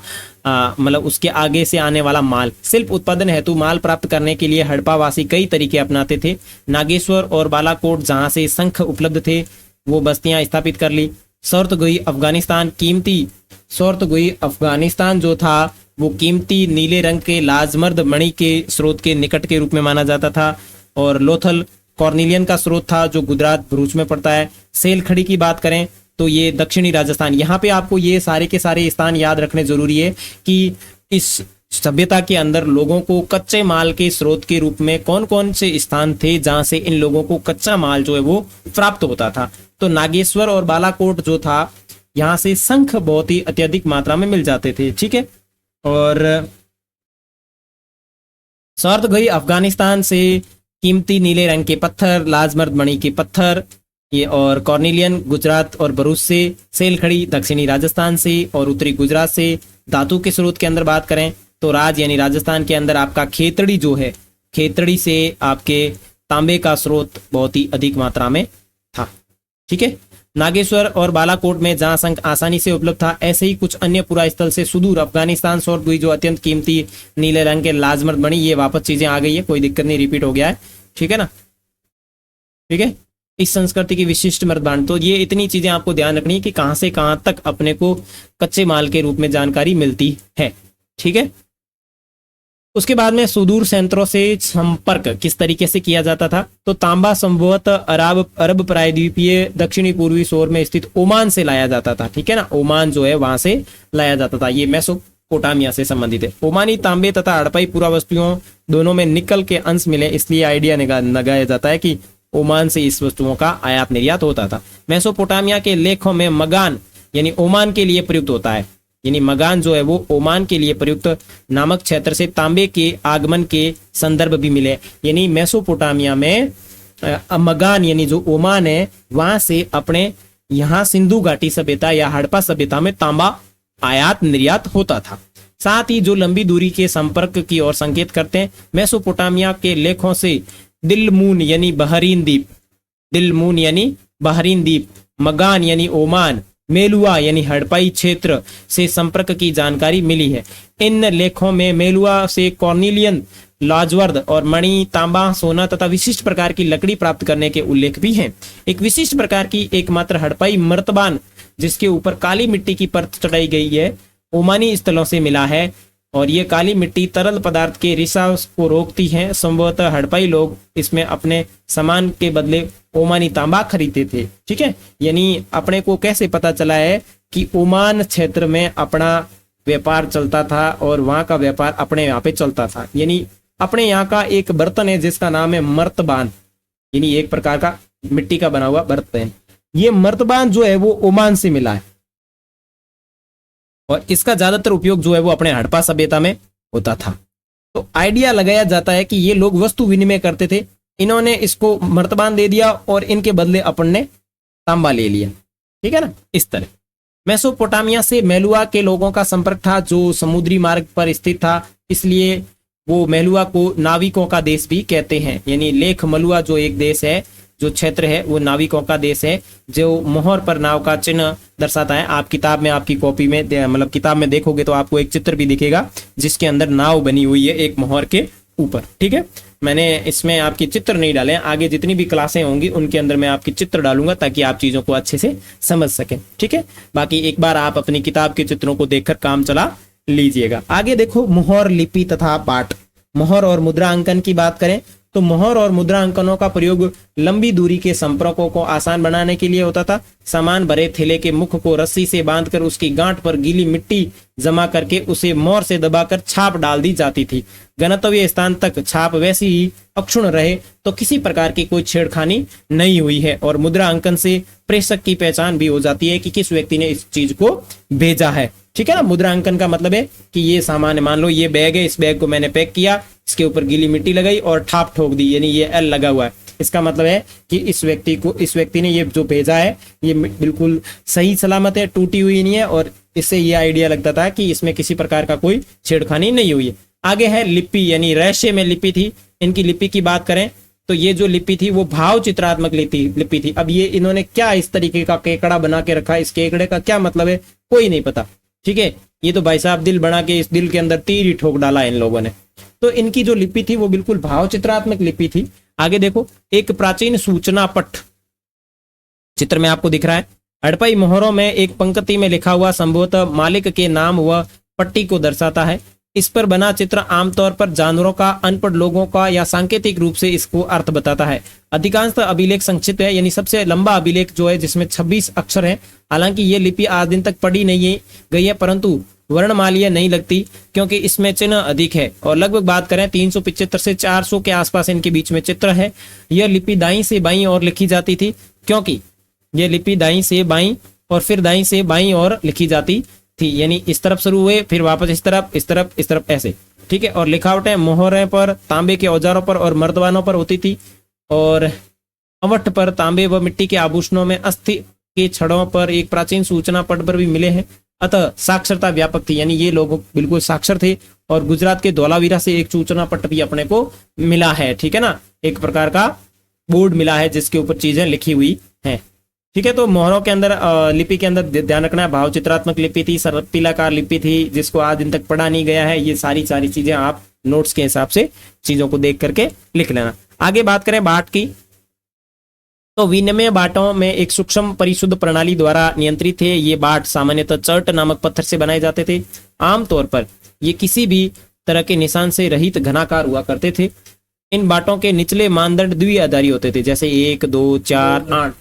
[SPEAKER 1] मतलब उसके आगे से आने वाला माल। शिल्प उत्पादन हेतु माल प्राप्त करने के लिए हड़प्पावासी कई तरीके अपनाते थे। नागेश्वर और बालाकोट जहां से शंख उपलब्ध थे वो बस्तियां स्थापित कर ली। शौर्तगोई अफगानिस्तान कीमती, शौर्तगोई अफगानिस्तान जो था वो कीमती नीले रंग के लाजमर्द मणि के स्रोत के निकट के रूप में माना जाता था। और लोथल कॉर्निलियन का स्रोत था जो गुजरात भरूच में पड़ता है। सेलखड़ी की बात करें तो ये दक्षिणी राजस्थान। यहाँ पे आपको ये सारे के सारे स्थान याद रखने जरूरी है कि इस सभ्यता के अंदर लोगों को कच्चे माल के स्रोत के रूप में कौन कौन से स्थान थे जहां से इन लोगों को कच्चा माल जो है वो प्राप्त होता था। तो नागेश्वर और बालाकोट जो था यहाँ से शंख बहुत ही अत्यधिक मात्रा में मिल जाते थे, ठीक है। और शौर्तगोई अफगानिस्तान से कीमती नीले रंग के पत्थर, लाजमर्द मणि के पत्थर, ये और कॉर्निलियन गुजरात और भरूच से। सेलखड़ी दक्षिणी राजस्थान से और उत्तरी गुजरात से। धातु के स्रोत के अंदर बात करें तो राज यानी राजस्थान के अंदर आपका खेतड़ी जो है, खेतड़ी से आपके तांबे का स्रोत बहुत ही अधिक मात्रा में था, ठीक है। नागेश्वर और बालाकोट में जहां शंख आसानी से उपलब्ध था, ऐसे ही कुछ अन्य पुरा स्थल से सुदूर अफगानिस्तान शौर्तगोई जो अत्यंत कीमती नीले रंग के लाजमर्द मणि, ये वापस चीजें आ गई है, कोई दिक्कत नहीं, रिपीट हो गया है, ठीक है ना, ठीक है। इस संस्कृति की विशिष्ट मर्दबान, तो ये इतनी चीजें आपको ध्यान रखनी है कि कहां से कहां तक अपने को कच्चे माल के रूप में जानकारी मिलती है, ठीक है। उसके बाद में सुदूर सेंटरों से संपर्क किस तरीके से किया जाता था, तो तांबा संभवतः अरब प्रायद्वीपीय दक्षिणी पूर्वी शोर में स्थित ओमान से लाया जाता था, ठीक है ना। ओमान जो है वहां से लाया जाता था, ये मेसोपोटामिया से संबंधित है। ओमानी तांबे तथा हड़प्पाई पुरावस्तुओं दोनों में निकल के अंश मिले, इसलिए आइडिया लगाया जाता है कि ओमान से इस वस्तुओं का आयात निर्यात होता था। मेसोपोटामिया के लेखों में मगान यानी ओमान के लिए प्रयुक्त होता है, यानी मगान जो है वो ओमान के लिए प्रयुक्त नामक क्षेत्र से तांबे के आगमन के संदर्भ भी मिले। यानी मेसोपोटामिया में मगान यानी जो ओमान है वहां से अपने यहाँ सिंधु घाटी सभ्यता या हड़प्पा सभ्यता में तांबा आयात निर्यात होता था। साथ ही जो लंबी दूरी के संपर्क की ओर संकेत करते हैं, मेसोपोटामिया के लेखों से दिलमून यानी बहरीन द्वीप, दिलमून यानी बहरीन द्वीप, मगान यानी ओमान, मेलुआ यानी हड़प्पाई क्षेत्र से संपर्क की जानकारी मिली है। इन लेखों में मेलुआ से कॉर्निलियन, लाजवर्द और मणि, तांबा, सोना तथा विशिष्ट प्रकार की लकड़ी प्राप्त करने के उल्लेख भी हैं। एक विशिष्ट प्रकार की एकमात्र हड़प्पाई मर्तबान जिसके ऊपर काली मिट्टी की परत चढ़ाई गई है ओमानी स्थलों से मिला है, और ये काली मिट्टी तरल पदार्थ के रिसाव को रोकती है। संभवतः हड़प्पाई लोग इसमें अपने सामान के बदले ओमानी तांबा खरीदते थे, ठीक है। यानी अपने को कैसे पता चला है कि ओमान क्षेत्र में अपना व्यापार चलता था और वहां का व्यापार अपने यहाँ पे चलता था। यानी अपने यहाँ का एक बर्तन है जिसका नाम है मर्तबान, यानी एक प्रकार का मिट्टी का बना हुआ मर्तबान। ये मर्तबान जो है वो ओमान से मिला है और इसका ज्यादातर उपयोग जो है वो अपने हड़प्पा सभ्यता में होता था। तो आइडिया लगाया जाता है कि ये लोग वस्तु विनिमय करते थे, इन्होंने इसको मर्तबान दे दिया और इनके बदले अपन ने तांबा ले लिया, ठीक है ना, इस तरह। मेसोपोटामिया से मेलुआ के लोगों का संपर्क था जो समुद्री मार्ग पर स्थित था, इसलिए वो मेलुआ को नाविकों का देश भी कहते हैं। यानी लेख मलुआ जो एक देश है, जो क्षेत्र है, वो नाविकों का देश है, जो मोहर पर नाव का चिन्ह दर्शाता है। आप किताब में, आपकी कॉपी में, मतलब किताब में देखोगे तो आपको एक चित्र भी दिखेगा जिसके अंदर नाव बनी हुई है एक मोहर के ऊपर, ठीक है। मैंने इसमें आपकी चित्र नहीं डाले, आगे जितनी भी क्लासें होंगी उनके अंदर मैं आपकी चित्र डालूंगा ताकि आप चीजों को अच्छे से समझ सकें, ठीक है। बाकी एक बार आप अपनी किताब के चित्रों को देखकर काम चला लीजिएगा। आगे देखो, मोहर लिपि तथा पाठ। मोहर और मुद्रा अंकन की बात करें तो मोहर और मुद्रा अंकनों का प्रयोग लंबी दूरी के संपर्कों को आसान बनाने के लिए होता था। सामान भरे थैले के मुख को रस्सी से बांधकर उसकी गांठ पर गीली मिट्टी जमा करके उसे मोहर से दबाकर छाप डाल दी जाती थी। गंतव्य स्थान तक छाप वैसी ही अक्षुण्ण रहे तो किसी प्रकार की कोई छेड़खानी नहीं हुई है। और मुद्रा अंकन से प्रेषक की पहचान भी हो जाती है कि किस व्यक्ति ने इस चीज को भेजा है, ठीक है ना। मुद्रा अंकन का मतलब है कि ये सामान, मान लो ये बैग है, इस बैग को मैंने पैक किया, इसके ऊपर गीली मिट्टी लगाई और ठाप ठोक दी, यानी ये एल लगा हुआ है। इसका मतलब है कि इस व्यक्ति ने ये जो भेजा है ये बिल्कुल सही सलामत है, टूटी हुई नहीं है, और इससे ये आइडिया लगता था कि इसमें किसी प्रकार का कोई छेड़खानी नहीं हुई है। आगे है लिपि, यानी रहस्य में लिपि थी। इनकी लिपि की बात करें तो ये जो लिपि थी वो भाव चित्रात्मक लिपि थी। अब ये इन्होंने क्या इस तरीके का केकड़ा बना के रखा है, इस केकड़े का क्या मतलब है कोई नहीं पता, ठीक है। ये तो भाई साहब दिल बना के इस दिल के अंदर तीर ही ठोक डाला इन लोगों ने। तो इनकी जो लिपि थी वो बिल्कुल भाव चित्रात्मक लिपि थी। आगे देखो, एक प्राचीन सूचना पट चित्र में आपको दिख रहा है। हड़प्पाई मोहरों में एक पंक्ति में लिखा हुआ संभवतः मालिक के नाम व पट्टी को दर्शाता है। इस पर बना चित्र आमतौर पर जानवरों का, अनपढ़ लोगों का या सांकेतिक रूप से इसको अर्थ बताता है। अधिकांशतः अभिलेख संक्षिप्त है, यानी सबसे लंबा अभिलेख जो है जिसमें 26 अक्षर है। हालांकि ये लिपि आज दिन तक पढ़ी नहीं गई है, परंतु वर्णमालीय नहीं लगती क्योंकि इसमें चिन्ह अधिक है। और लगभग बात करें 375 से 400 के आसपास इनके बीच में चित्र है। यह लिपि दाईं से बाईं ओर लिखी जाती थी, क्योंकि यह लिपि दाईं से बाईं और फिर दाईं से बाईं ओर लिखी जाती थी, यानी इस तरफ शुरू हुए फिर वापस इस तरफ इस तरफ इस तरफ ऐसे, ठीक है। और लिखावटें मोहरें पर, तांबे के औजारों पर और मर्दवानों पर होती थी, और अवठ पर तांबे व मिट्टी के आभूषणों में अस्थि के छड़ों पर एक प्राचीन सूचना पट पर भी मिले हैं। अतः साक्षरता व्यापक थी, यानी ये लोग बिल्कुल साक्षर थे। और गुजरात के धौलावीरा से एक सूचना पट भी अपने को मिला है, ठीक है ना, एक प्रकार का बोर्ड मिला है जिसके ऊपर चीजें लिखी हुई हैं, ठीक है। तो मोहरों के अंदर लिपि के अंदर ध्यान रखना है, भाव चित्रात्मक लिपि थी, सर्पिलाकार लिपि थी जिसको आज दिन तक पढ़ा नहीं गया है। ये सारी चीजें आप नोट्स के हिसाब से चीजों को देख करके लिख लेना। आगे बात करें बाट की, तो विनिमय बाटों में एक सूक्ष्म परिशुद्ध प्रणाली द्वारा नियंत्रित थे। ये बाट सामान्यतः चर्ट नामक पत्थर से बनाए जाते थे। आमतौर पर ये किसी भी तरह के निशान से रहित घनाकार हुआ करते थे। इन बाटों के निचले मानदंड द्विआधारी होते थे, जैसे 1, 2, 4,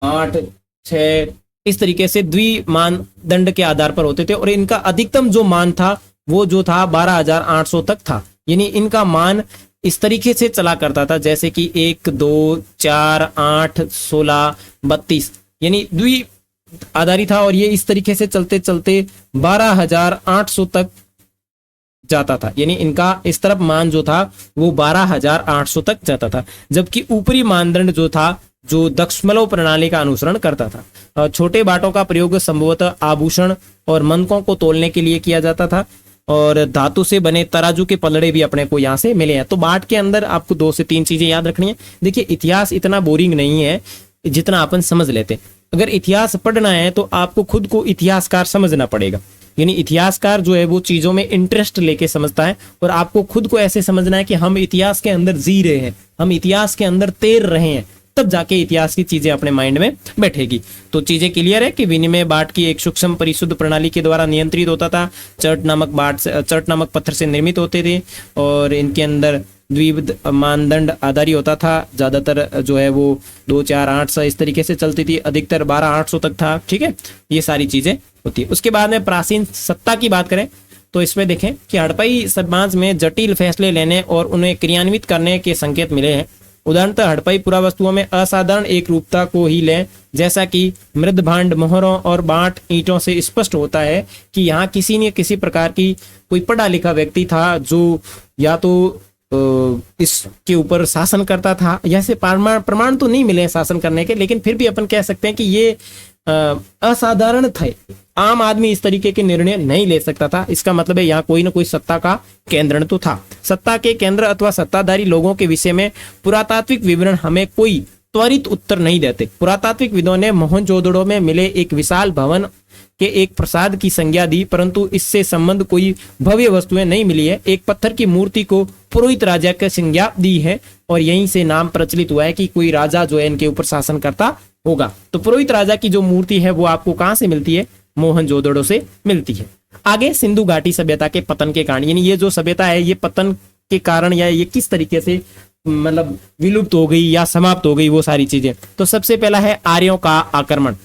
[SPEAKER 1] 8, 6, इस तरीके से द्वि मानदंड के आधार पर होते थे। और इनका अधिकतम जो मान था वो जो था 12,800 तक था, यानी इनका मान इस तरीके से चला करता था, जैसे कि 1, 2, 4, 8, 16, 32, यानी द्वि आधारी था। और ये इस तरीके से चलते चलते 12,800 तक जाता था, यानी इनका इस तरफ मान जो था वो 12,800 तक जाता था। जबकि ऊपरी मानदंड जो था जो दशमलव प्रणाली का अनुसरण करता था। छोटे बाटों का प्रयोग संभवतः आभूषण और मनकों को तोलने के लिए किया जाता था। और धातु से बने तराजू के पलड़े भी अपने को यहाँ से मिले हैं। तो बाट के अंदर आपको 2 से 3 चीजें याद रखनी है। देखिए, इतिहास इतना बोरिंग नहीं है जितना अपन समझ लेते। अगर इतिहास पढ़ना है तो आपको खुद को इतिहासकार समझना पड़ेगा, यानी इतिहासकार जो है वो चीजों में इंटरेस्ट लेके समझता है। और आपको खुद को ऐसे समझना है कि हम इतिहास के अंदर जी रहे हैं, हम इतिहास के अंदर तैर रहे हैं, तब जाके इतिहास की चीजें अपने माइंड में बैठेगी। तो चीजें क्लियर है कि विनिमय बाट की एक सूक्ष्म परिशुद्ध प्रणाली के द्वारा नियंत्रित होता था। चर्ट नामक पत्थर से निर्मित होते थे और इनके अंदर द्वि मानदंड आधारी होता था। ज्यादातर जो है वो 2, 4, 8 इस तरीके से चलती थी, अधिकतर 12,800 तक था, ठीक है। ये सारी चीजें होती है। उसके बाद में प्राचीन सत्ता की बात करें तो इसमें देखें कि हड़प्पाई समाज में जटिल फैसले लेने और उन्हें क्रियान्वित करने के संकेत मिले हैं। उदाहरणतः हड़प्पई पुरावस्तुओं में असाधारण एक रूपता को ही लें, जैसा कि मृद भांड, मोहरों और बांट ईंटों से स्पष्ट होता है कि यहाँ किसी न किसी प्रकार की कोई पढ़ा लिखा व्यक्ति था जो या तो इसके ऊपर शासन करता था। जैसे प्रमाण तो नहीं मिले शासन करने के, लेकिन फिर भी अपन कह सकते हैं कि ये असाधारण थे। आम आदमी इस तरीके के निर्णय नहीं ले सकता था। इसका मतलब है यहाँ कोई ना कोई सत्ता का केंद्र तो था। सत्ता के केंद्र अथवा सत्ताधारी लोगों के विषय में पुरातात्विक विवरण हमें कोई त्वरित उत्तर नहीं देते। पुरातात्विक विदों ने मोहनजोदड़ो में मिले एक विशाल भवन के एक प्रसाद की संज्ञा दी, परंतु इससे संबंध कोई भव्य वस्तुएं नहीं मिली है। एक पत्थर की मूर्ति को पुरोहित राजा की संज्ञा दी है और यहीं से नाम प्रचलित हुआ है कि कोई राजा जो है इनके ऊपर शासन करता होगा। तो पुरोहित राजा की जो मूर्ति है वो आपको कहां से मिलती है? मोहनजोदड़ो से मिलती है। आगे सिंधु घाटी सभ्यता के पतन के कारण, यानी ये जो सभ्यता है ये पतन के कारण या ये किस तरीके से मतलब विलुप्त हो गई या समाप्त हो गई, वो सारी चीजें। तो सबसे पहला है आर्यों का आक्रमण।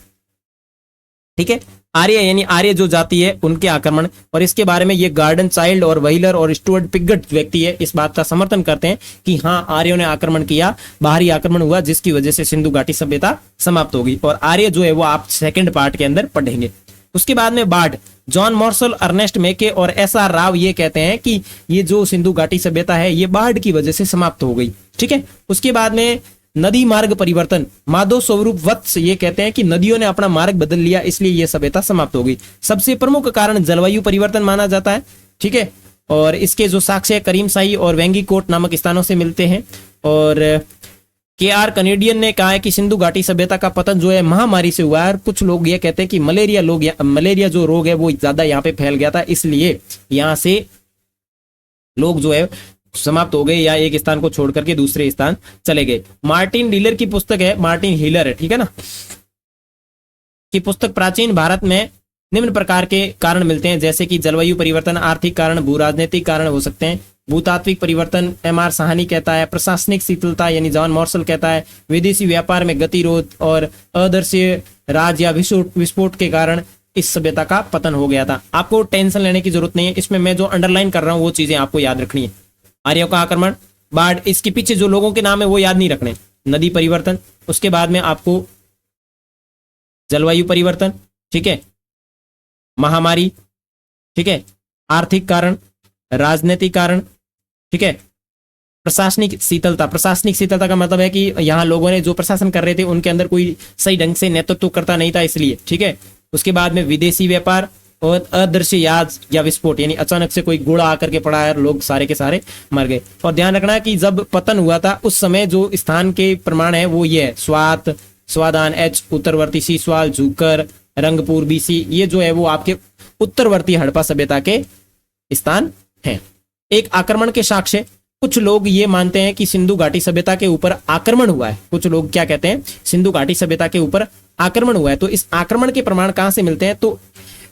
[SPEAKER 1] ठीक है, आर्य यानी आर्य जो जाति है उनके आक्रमण, और इसके बारे में ये गार्डन चाइल्ड और व्हीलर और स्टुअर्ट पिगट व्यक्ति है इस बात का समर्थन करते हैं कि हाँ आर्यों ने आक्रमण किया, बाहरी आक्रमण हुआ जिसकी वजह से सिंधु घाटी सभ्यता समाप्त हो गई। और आर्य जो है वो आप सेकंड पार्ट के अंदर पढ़ेंगे। उसके बाद में बाढ़, जॉन मॉर्सल, अर्नेस्ट मेके और एस.आर. राव ये कहते हैं कि ये जो सिंधु घाटी सभ्यता है ये बाढ़ की वजह से समाप्त हो गई। ठीक है, उसके बाद में नदी मार्ग परिवर्तन, माधव स्वरूप वत्स ये कहते हैं कि नदियों ने अपना मार्ग बदल लिया इसलिए यह सभ्यता समाप्त हो गई। सबसे प्रमुख कारण जलवायु परिवर्तन माना जाता है। ठीक है, और इसके जो साक्ष्य करीम शाही और वेंगीकोट नामक स्थानों से मिलते हैं। और के.आर. कनेडियन ने कहा है कि सिंधु घाटी सभ्यता का पतन जो है महामारी से हुआ है। और कुछ लोग ये कहते हैं कि मलेरिया जो रोग है वो ज्यादा यहाँ पे फैल गया था, इसलिए यहाँ से लोग जो है समाप्त हो गए या एक स्थान को छोड़ करके दूसरे स्थान चले गए। मार्टिन हीलर की पुस्तक है, मार्टिन हीलर है, ठीक है ना, की पुस्तक प्राचीन भारत में निम्न प्रकार के कारण मिलते हैं, जैसे कि जलवायु परिवर्तन, आर्थिक कारण, भू राजनीतिक कारण हो सकते हैं, भूतात्विक परिवर्तन एम.आर. साहनी कहता है, प्रशासनिक शीतलता यानी जॉन मॉर्सल कहता है, विदेशी व्यापार में गतिरोध और अदृश्य राज या विस्फोट के कारण इस सभ्यता का पतन हो गया था। आपको टेंशन लेने की जरूरत नहीं है, इसमें मैं जो अंडरलाइन कर रहा हूं वो चीजें आपको याद रखनी है। आर्यों का आक्रमण, बाढ़, इसके पीछे जो लोगों के नाम है वो याद नहीं रखने, नदी परिवर्तन, उसके बाद में आपको जलवायु परिवर्तन, ठीक है, महामारी, ठीक है, आर्थिक कारण, राजनीतिक कारण, ठीक है, प्रशासनिक शीतलता। प्रशासनिक शीतलता का मतलब है कि यहाँ लोगों ने जो प्रशासन कर रहे थे उनके अंदर कोई सही ढंग से नेतृत्व करता नहीं था, इसलिए। ठीक है, उसके बाद में विदेशी व्यापार और अदृश्य याद या विस्फोट, यानी अचानक से कोई गोला आकर के पड़ा है और लोग सारे के सारे मर गए। और ध्यान रखना कि जब पतन हुआ था उस समय जो स्थान के प्रमाण है वो ये है, स्वात, स्वादान एच, उत्तरवर्ती सीसवाल, झुकर, रंगपुर बीसी, ये जो है वो आपके उत्तरवर्ती हड़प्पा सभ्यता के स्थान हैं। एक आक्रमण के साक्ष्य, कुछ लोग ये मानते हैं कि सिंधु घाटी सभ्यता के ऊपर आक्रमण हुआ है। कुछ लोग क्या कहते हैं, सिंधु घाटी सभ्यता के ऊपर आक्रमण हुआ है। तो इस आक्रमण के प्रमाण कहां से मिलते हैं? तो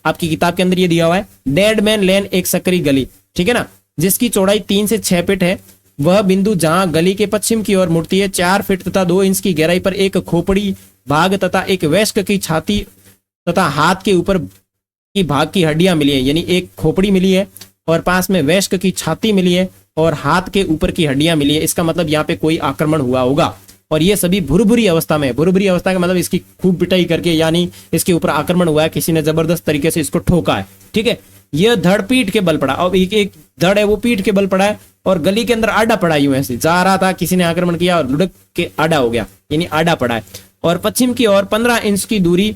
[SPEAKER 1] आपकी किताब के अंदर ये दिया हुआ है, डेड मैन लेन, एक सकरी गली, ठीक है ना, जिसकी चौड़ाई 3 से 6 फीट है। वह बिंदु जहां गली के पश्चिम की ओर मुड़ती है 4 फीट तथा 2 इंच की गहराई पर एक खोपड़ी भाग तथा एक वयस्क की छाती तथा हाथ के ऊपर की भाग की हड्डियां मिली है, यानी एक खोपड़ी मिली है और पास में वयस्क की छाती मिली है और हाथ के ऊपर की हड्डियां मिली है। इसका मतलब यहाँ पे कोई आक्रमण हुआ होगा। और ये सभी भुरभुरी अवस्था में, भुरभुरी अवस्था का मतलब इसकी खूब पिटाई करके, यानी इसके ऊपर आक्रमण हुआ है, किसी ने जबरदस्त तरीके से इसको ठोका है। ठीक है, यह धड़ पीठ के बल पड़ा, और एक धड़ है वो पीठ के बल पड़ा है और गली के अंदर आड़ा पड़ा, यूं ऐसे जा रहा था, किसी ने आक्रमण किया और लुढ़क के आड़ा हो गया, यानी आड़ा पड़ा है। और पश्चिम की ओर 15 इंच की दूरी,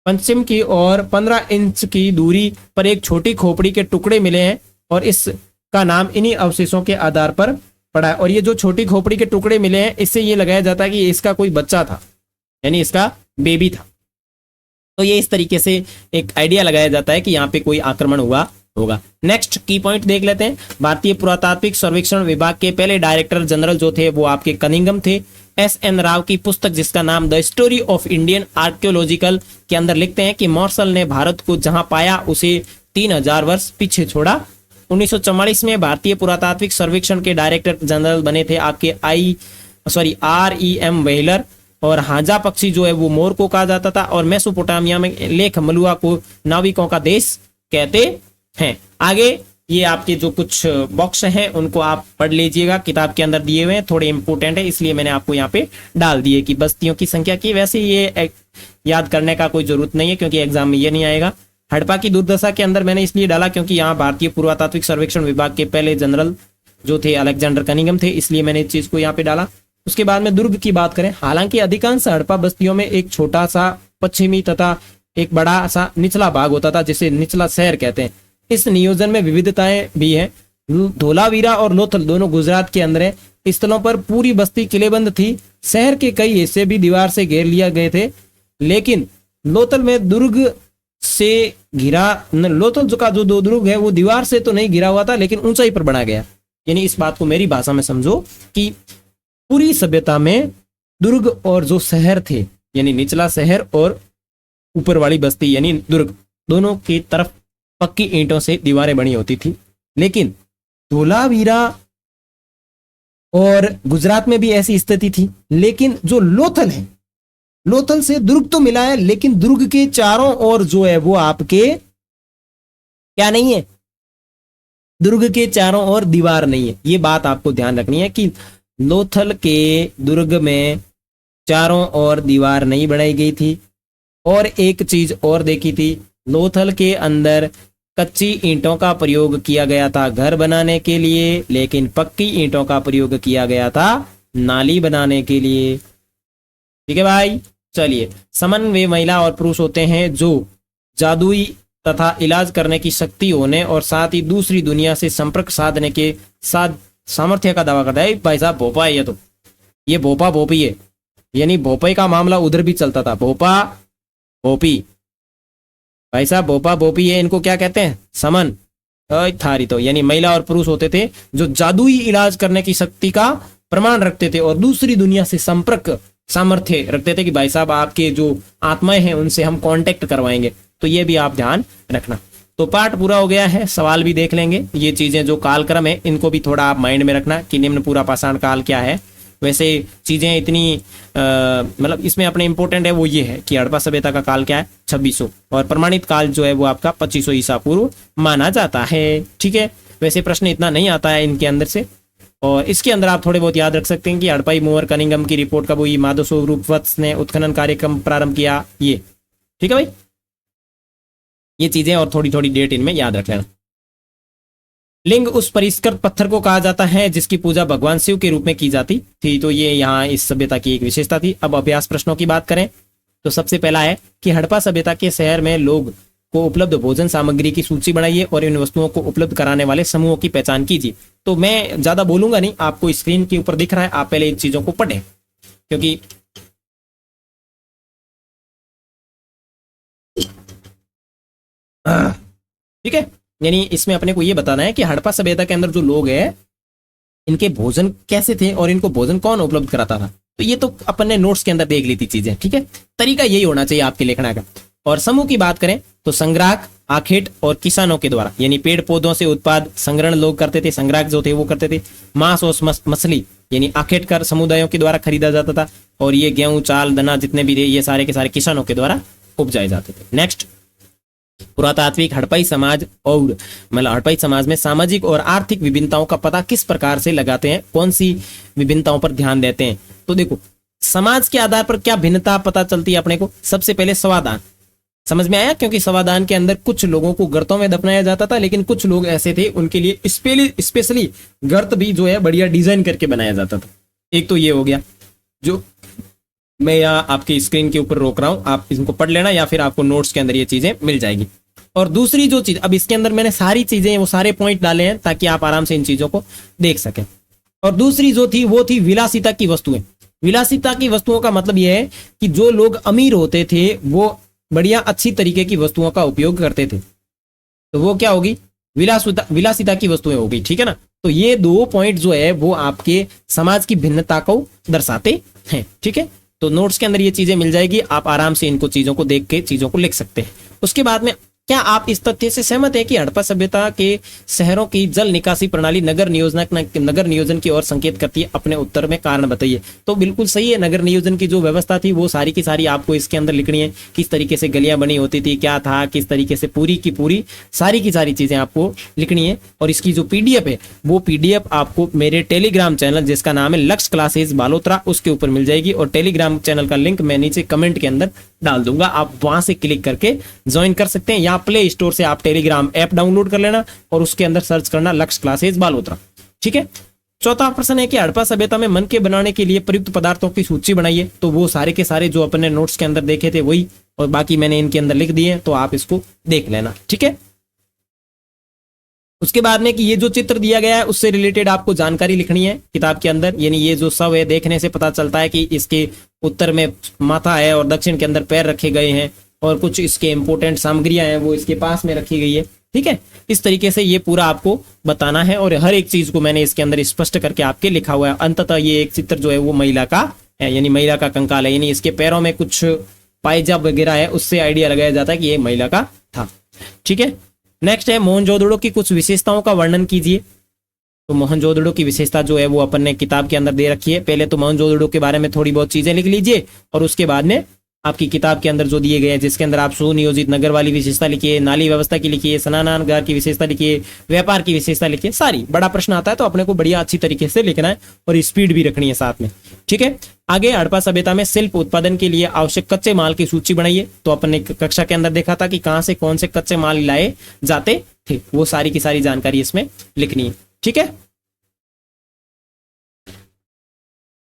[SPEAKER 1] पश्चिम की ओर 15 इंच की दूरी पर एक छोटी खोपड़ी के टुकड़े मिले हैं और इसका नाम इन्हीं अवशेषों के आधार पर पड़ा है। और ये जो छोटी खोपड़ी के टुकड़े मिले हैं इससे ये लगाया जाता है कि इसका कोई बच्चा था, यानी इसका बेबी था। तो ये इस तरीके से एक आइडिया लगाया जाता है कि यहाँ पे कोई आक्रमण हुआ होगा। नेक्स्ट की पॉइंट देख लेते हैं। भारतीय पुरातात्विक सर्वेक्षण विभाग के पहले डायरेक्टर जनरल जो थे वो आपके कनिंगम थे। एस.एन. राव की पुस्तक जिसका नाम the story of Indian archaeological के अंदर लिखते हैं कि मॉर्सल ने भारत को जहां पाया उसे 3000 वर्ष पीछे छोड़ा। 1944 में भारतीय पुरातात्विक सर्वेक्षण के डायरेक्टर जनरल बने थे आपके R.E.M. व्हीलर। और हाजा पक्षी जो है वो मोर को कहा जाता था और मेसोपोटामिया में लेख मलुआ को नाविकों का देश कहते हैं। आगे ये आपके जो कुछ बॉक्स हैं उनको आप पढ़ लीजिएगा, किताब के अंदर दिए हुए हैं, थोड़े इंपोर्टेंट है इसलिए मैंने आपको यहाँ पे डाल दिए कि बस्तियों की संख्या की। वैसे ये याद करने का कोई जरूरत नहीं है क्योंकि एग्जाम में ये नहीं आएगा। हड़प्पा की दुर्दशा के अंदर मैंने इसलिए डाला क्योंकि यहाँ भारतीय पुरातात्विक सर्वेक्षण विभाग के पहले जनरल जो थे अलेक्जेंडर कनिंघम थे, इसलिए मैंने इस चीज को यहाँ पे डाला। उसके बाद में दुर्ग की बात करें, हालांकि अधिकांश हड़प्पा बस्तियों में एक छोटा सा पश्चिमी तथा एक बड़ा सा निचला भाग होता था जिसे निचला शहर कहते हैं। इस नियोजन में विविधताएं भी हैं। धोलावीरा और लोथल दोनों गुजरात के अंदर है। स्थलों पर पूरी बस्ती किलेबंद थी। शहर के कई हिस्से भी दीवार से घेर लिया गए थे, लेकिन लोथल में दुर्ग से घिरा, लोथल का जो दुर्ग है वो दीवार से तो नहीं घिरा हुआ था लेकिन ऊंचाई पर बना गया। यानी इस बात को मेरी भाषा में समझो कि पूरी सभ्यता में दुर्ग और जो शहर थे यानी निचला शहर और ऊपर वाली बस्ती यानी दुर्ग, दोनों की तरफ पक्की ईंटों से दीवारें बनी होती थी। लेकिन धोलावीरा और गुजरात में भी ऐसी स्थिति थी। लेकिन जो लोथल है, लोथल से दुर्ग तो मिला है लेकिन दुर्ग के चारों ओर जो है वो आपके क्या नहीं है, दुर्ग के चारों ओर दीवार नहीं है। ये बात आपको ध्यान रखनी है कि लोथल के दुर्ग में चारों ओर दीवार नहीं बनाई गई थी। और एक चीज और देखी थी, लोथल के अंदर कच्ची ईंटों का प्रयोग किया गया था घर बनाने के लिए, लेकिन पक्की ईंटों का प्रयोग किया गया था नाली बनाने के लिए। ठीक है भाई, चलिए। समन वे महिला और पुरुष होते हैं जो जादुई तथा इलाज करने की शक्ति होने और साथ ही दूसरी दुनिया से संपर्क साधने के साथ सामर्थ्य का दावा करता है। भाई साहब भोपा है ये भोपा भोपी है, यानी भोपे का मामला उधर भी चलता था। भोपा भोपी, भाई साहब भोपा भोपी है, इनको क्या कहते हैं, समन थारी। तो यानी महिला और पुरुष होते थे जो जादुई इलाज करने की शक्ति का प्रमाण रखते थे और दूसरी दुनिया से संपर्क सामर्थ्य रखते थे कि भाई साहब आपके जो आत्माएं हैं उनसे हम कांटेक्ट करवाएंगे। तो ये भी आप ध्यान रखना। तो पार्ट पूरा हो गया है, सवाल भी देख लेंगे। ये चीजें जो कालक्रम है इनको भी थोड़ा आप माइंड में रखना कि निम्न पूरा पाषाण काल क्या है। वैसे चीजें इतनी मतलब इसमें अपने इंपॉर्टेंट है वो ये है कि हड़प्पा सभ्यता का काल क्या है 2600 और प्रमाणित काल जो है वो आपका 2500 ईसा पूर्व माना जाता है। ठीक है, वैसे प्रश्न इतना नहीं आता है इनके अंदर से। और इसके अंदर आप थोड़े बहुत याद रख सकते हैं कि हड़प्पाई मूवर कनिंघम की रिपोर्ट कब हुई, माधव स्वरूपवत्स ने उत्खनन कार्यक्रम प्रारंभ किया, ये ठीक है भाई। ये चीजें और थोड़ी थोड़ी डेट इनमें याद रख लेना। लिंग उस परिष्कृत पत्थर को कहा जाता है जिसकी पूजा भगवान शिव के रूप में की जाती थी। तो ये यहाँ इस सभ्यता की एक विशेषता थी। अब अभ्यास प्रश्नों की बात करें तो सबसे पहला है कि हड़प्पा सभ्यता के शहर में लोग को उपलब्ध भोजन सामग्री की सूची बनाइए और इन वस्तुओं को उपलब्ध कराने वाले समूहों की पहचान कीजिए। तो मैं ज्यादा बोलूंगा नहीं, आपको स्क्रीन के ऊपर दिख रहा है, आप पहले इन चीजों को पढ़ें क्योंकि ठीक है। यानी इसमें अपने को ये बताना है कि हड़प्पा सभ्यता के अंदर जो लोग हैं इनके भोजन कैसे थे और इनको भोजन कौन उपलब्ध कराता था। तो ये तो अपन ने नोट्स के अंदर देख ली थी चीजें। ठीक है, तरीका यही होना चाहिए आपके लिखना का। और समूह की बात करें तो संग्राहक, आखेट और किसानों के द्वारा, यानी पेड़ पौधों से उत्पाद संग्रहण लोग करते थे, संग्राहक जो थे वो करते थे। मांस और मछली यानी आखेट कर समुदायों के द्वारा खरीदा जाता था। और ये गेहूं चाल दना जितने भी थे ये सारे के सारे किसानों के द्वारा उपजाए जाते थे। नेक्स्ट, पुरातात्विक हड़प्पाई समाज और मतलब हड़प्पाई समाज में सामाजिक और आर्थिक विभिन्नताओं का पता किस प्रकार से लगाते हैं, कौन सी विभिन्नताओं पर ध्यान देते हैं। तो देखो समाज के आधार पर क्या भिन्नता पता चलती है अपने को। सबसे पहले स्वादान समझ में आया, क्योंकि स्वादान के अंदर कुछ लोगों को गर्तों में दफनाया जाता था, लेकिन कुछ लोग ऐसे थे उनके लिए स्पेशली गर्त भी जो है बढ़िया डिजाइन करके बनाया जाता था। एक तो ये हो गया जो मैं यहाँ आपकी स्क्रीन के ऊपर रोक रहा हूं, आप इनको पढ़ लेना या फिर आपको नोट्स के अंदर ये चीजें मिल जाएगी। और दूसरी जो चीज, अब इसके अंदर मैंने सारी चीजें वो सारे पॉइंट डाले हैं ताकि आप आराम से इन चीजों को देख सकें। और दूसरी जो थी वो थी विलासिता की वस्तुएं। विलासिता की वस्तुओं का मतलब यह है कि जो लोग अमीर होते थे वो बढ़िया अच्छी तरीके की वस्तुओं का उपयोग करते थे, तो वो क्या होगी, विलासिता की वस्तुएं होगी। ठीक है ना। तो ये दो पॉइंट जो है वो आपके समाज की भिन्नता को दर्शाते हैं। ठीक है, तो नोट्स के अंदर ये चीजें मिल जाएगी, आप आराम से इनको चीजों को देख के चीजों को लिख सकते हैं। उसके बाद में क्या आप इस तथ्य से सहमत है कि हड़प्पा सभ्यता के शहरों की जल निकासी प्रणाली नगर नियोजन की ओर संकेत करती है? अपने उत्तर में कारण बताइए। तो बिल्कुल सही है, नगर नियोजन की जो व्यवस्था थी वो सारी की सारी आपको इसके अंदर लिखनी है। किस तरीके से गलियां बनी होती थी, क्या था, किस तरीके से पूरी की पूरी सारी की सारी चीजें आपको लिखनी है। और इसकी जो पीडीएफ है वो पीडीएफ आपको मेरे टेलीग्राम चैनल जिसका नाम है लक्ष्य क्लासेस बालोतरा उसके ऊपर मिल जाएगी। और टेलीग्राम चैनल का लिंक मैं नीचे कमेंट के अंदर डाल दूंगा, आप वहां से क्लिक करके ज्वाइन कर सकते हैं। या प्ले स्टोर से आप टेलीग्राम ऐप डाउनलोड कर लेना और उसके अंदर सर्च करना लक्ष्य क्लासेस बालोतरा। ठीक है। चौथा प्रश्न है कि हड़प्पा सभ्यता में मन के बनाने के लिए प्रयुक्त पदार्थों की सूची बनाइए। तो वो सारे के सारे जो अपने नोट्स के अंदर देखे थे वही, और बाकी मैंने इनके अंदर लिख दिए, तो आप इसको देख लेना। ठीक है। उसके बाद में कि ये जो चित्र दिया गया है उससे रिलेटेड आपको जानकारी लिखनी है किताब के अंदर। यानी ये जो शव है देखने से पता चलता है कि इसके उत्तर में माथा है और दक्षिण के अंदर पैर रखे गए हैं, और कुछ इसके इंपोर्टेंट सामग्रियां हैं वो इसके पास में रखी गई है। ठीक है। इस तरीके से ये पूरा आपको बताना है, और हर एक चीज को मैंने इसके अंदर स्पष्ट करके आपके लिखा हुआ है। अंततः ये एक चित्र जो है वो महिला का है, यानी महिला का कंकाल है, यानी इसके पैरों में कुछ पायजाब वगैरह है, उससे आइडिया लगाया जाता है कि ये महिला का था। ठीक है। नेक्स्ट है मोहनजोदड़ो की कुछ विशेषताओं का वर्णन कीजिए। तो मोहनजोदड़ो की विशेषता जो है वो अपन ने किताब के अंदर दे रखी है। पहले तो मोहनजोदड़ो के बारे में थोड़ी बहुत चीजें लिख लीजिए, और उसके बाद में आपकी किताब के अंदर जो दिए गए हैं जिसके अंदर आप सुनियोजित नगर वाली विशेषता लिखिए, नाली व्यवस्था की लिखिए, स्नानागार की विशेषता लिखिए, व्यापार की विशेषता लिखिए। सारी बड़ा प्रश्न आता है तो अपने को बढ़िया अच्छी तरीके से लिखना है, और स्पीड भी रखनी है साथ में। ठीक है। आगे हड़प्पा सभ्यता में शिल्प उत्पादन के लिए आवश्यक कच्चे माल की सूची बनाइए। तो अपन ने कक्षा के अंदर देखा था कि कहां से कौन से कच्चे माल लाए जाते थे, वो सारी की सारी जानकारी इसमें लिखनी है। ठीक है।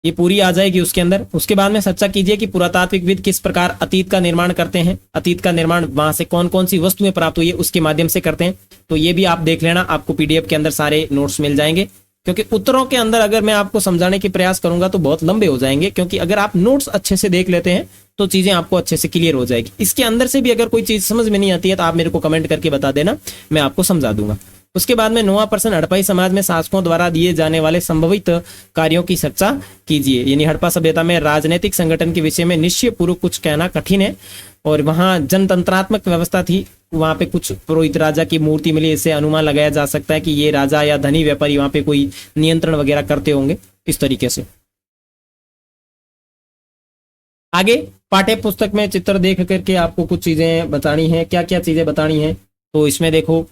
[SPEAKER 1] ये पूरी आ जाएगी उसके अंदर। उसके बाद में चर्चा कीजिए कि पुरातात्विकविद किस प्रकार अतीत का निर्माण करते हैं। अतीत का निर्माण वहां से कौन कौन सी वस्तुएं प्राप्त हुई है उसके माध्यम से करते हैं। तो ये भी आप देख लेना, आपको पीडीएफ के अंदर सारे नोट्स मिल जाएंगे। क्योंकि उत्तरों के अंदर अगर मैं आपको समझाने की प्रयास करूंगा तो बहुत लंबे हो जाएंगे, क्योंकि अगर आप नोट्स अच्छे से देख लेते हैं तो चीजें आपको अच्छे से क्लियर हो जाएगी। इसके अंदर से भी अगर कोई चीज समझ में नहीं आती है तो आप मेरे को कमेंट करके बता देना, मैं आपको समझा दूंगा। उसके बाद में 9वां प्रश्न, हड़प्पाई समाज में शासकों द्वारा दिए जाने वाले संभवित कार्यों की चर्चा कीजिए। यानी हड़प्पा सभ्यता में राजनीतिक संगठन के विषय में निश्चय पूर्वक कुछ कहना कठिन है, और वहां जनतंत्रात्मक व्यवस्था थी। वहां पे कुछ पुरोहित राजा की मूर्ति मिली, इससे अनुमान लगाया जा सकता है कि ये राजा या धनी व्यापारी वहां पे कोई नियंत्रण वगैरह करते होंगे इस तरीके से। आगे पाठ्य पुस्तक में चित्र देख करके आपको कुछ चीजें बतानी है। क्या क्या चीजें बतानी है? तो इसमें देखो,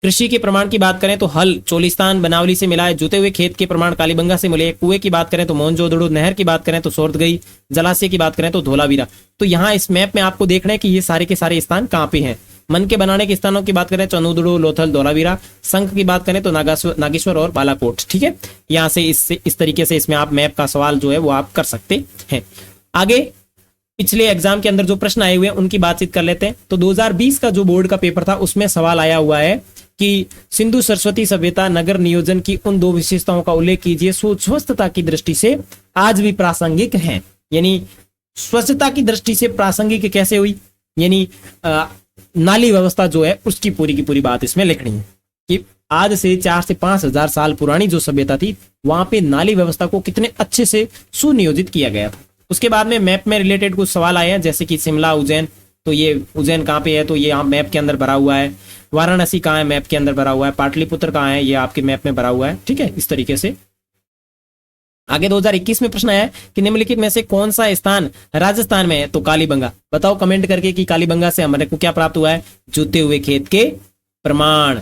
[SPEAKER 1] कृषि के प्रमाण की बात करें तो हल चोलिस्तान बनावली से मिला है। जुते हुए खेत के प्रमाण कालीबंगा से मिले। कुएं की बात करें तो मोहनजोदड़ो, नहर की बात करें तो सोरठगई, जलाशय की बात करें तो धोलावीरा। तो यहाँ इस मैप में आपको देखना है कि ये सारे के सारे स्थान कहाँ पे हैं। मन के बनाने के स्थानों की बात करें चंदुदड़ो, लोथल, धोलावीरा। संघ की बात करें तो नागेश्वर और बालाकोट। ठीक है। यहाँ से इस तरीके से इसमें आप मैप का सवाल जो है वो आप कर सकते हैं। आगे पिछले एग्जाम के अंदर जो प्रश्न आए हुए हैं उनकी बातचीत कर लेते हैं। तो 2020 का जो बोर्ड का पेपर था उसमें सवाल आया हुआ है कि सिंधु सरस्वती सभ्यता नगर नियोजन की उन 2 विशेषताओं का उल्लेख कीजिए स्वच्छता की दृष्टि से आज भी प्रासंगिक हैं। यानी स्वच्छता की दृष्टि से प्रासंगिक कैसे हुई, यानी नाली व्यवस्था जो है उसकी पूरी की पूरी बात इसमें लिखनी है कि आज से 4 से 5 हजार साल पुरानी जो सभ्यता थी वहां पे नाली व्यवस्था को कितने अच्छे से सुनियोजित किया गया था। उसके बाद में मैप में रिलेटेड कुछ सवाल आए हैं, जैसे कि शिमला, उज्जैन। तो ये उज्जैन कहाँ पे है, तो ये यहाँ मैप के अंदर भरा हुआ है। वाराणसी कहाँ है, मैप के अंदर भरा हुआ है। पाटलिपुत्र कहाँ है, ये आपके मैप में भरा हुआ है। ठीक है। इस तरीके से आगे 2021 में प्रश्न आया कि निम्नलिखित में से कौन सा स्थान राजस्थान में है, तो कालीबंगा। बताओ कमेंट करके कि कालीबंगा से हमारे को क्या प्राप्त हुआ है, जुते हुए खेत के प्रमाण।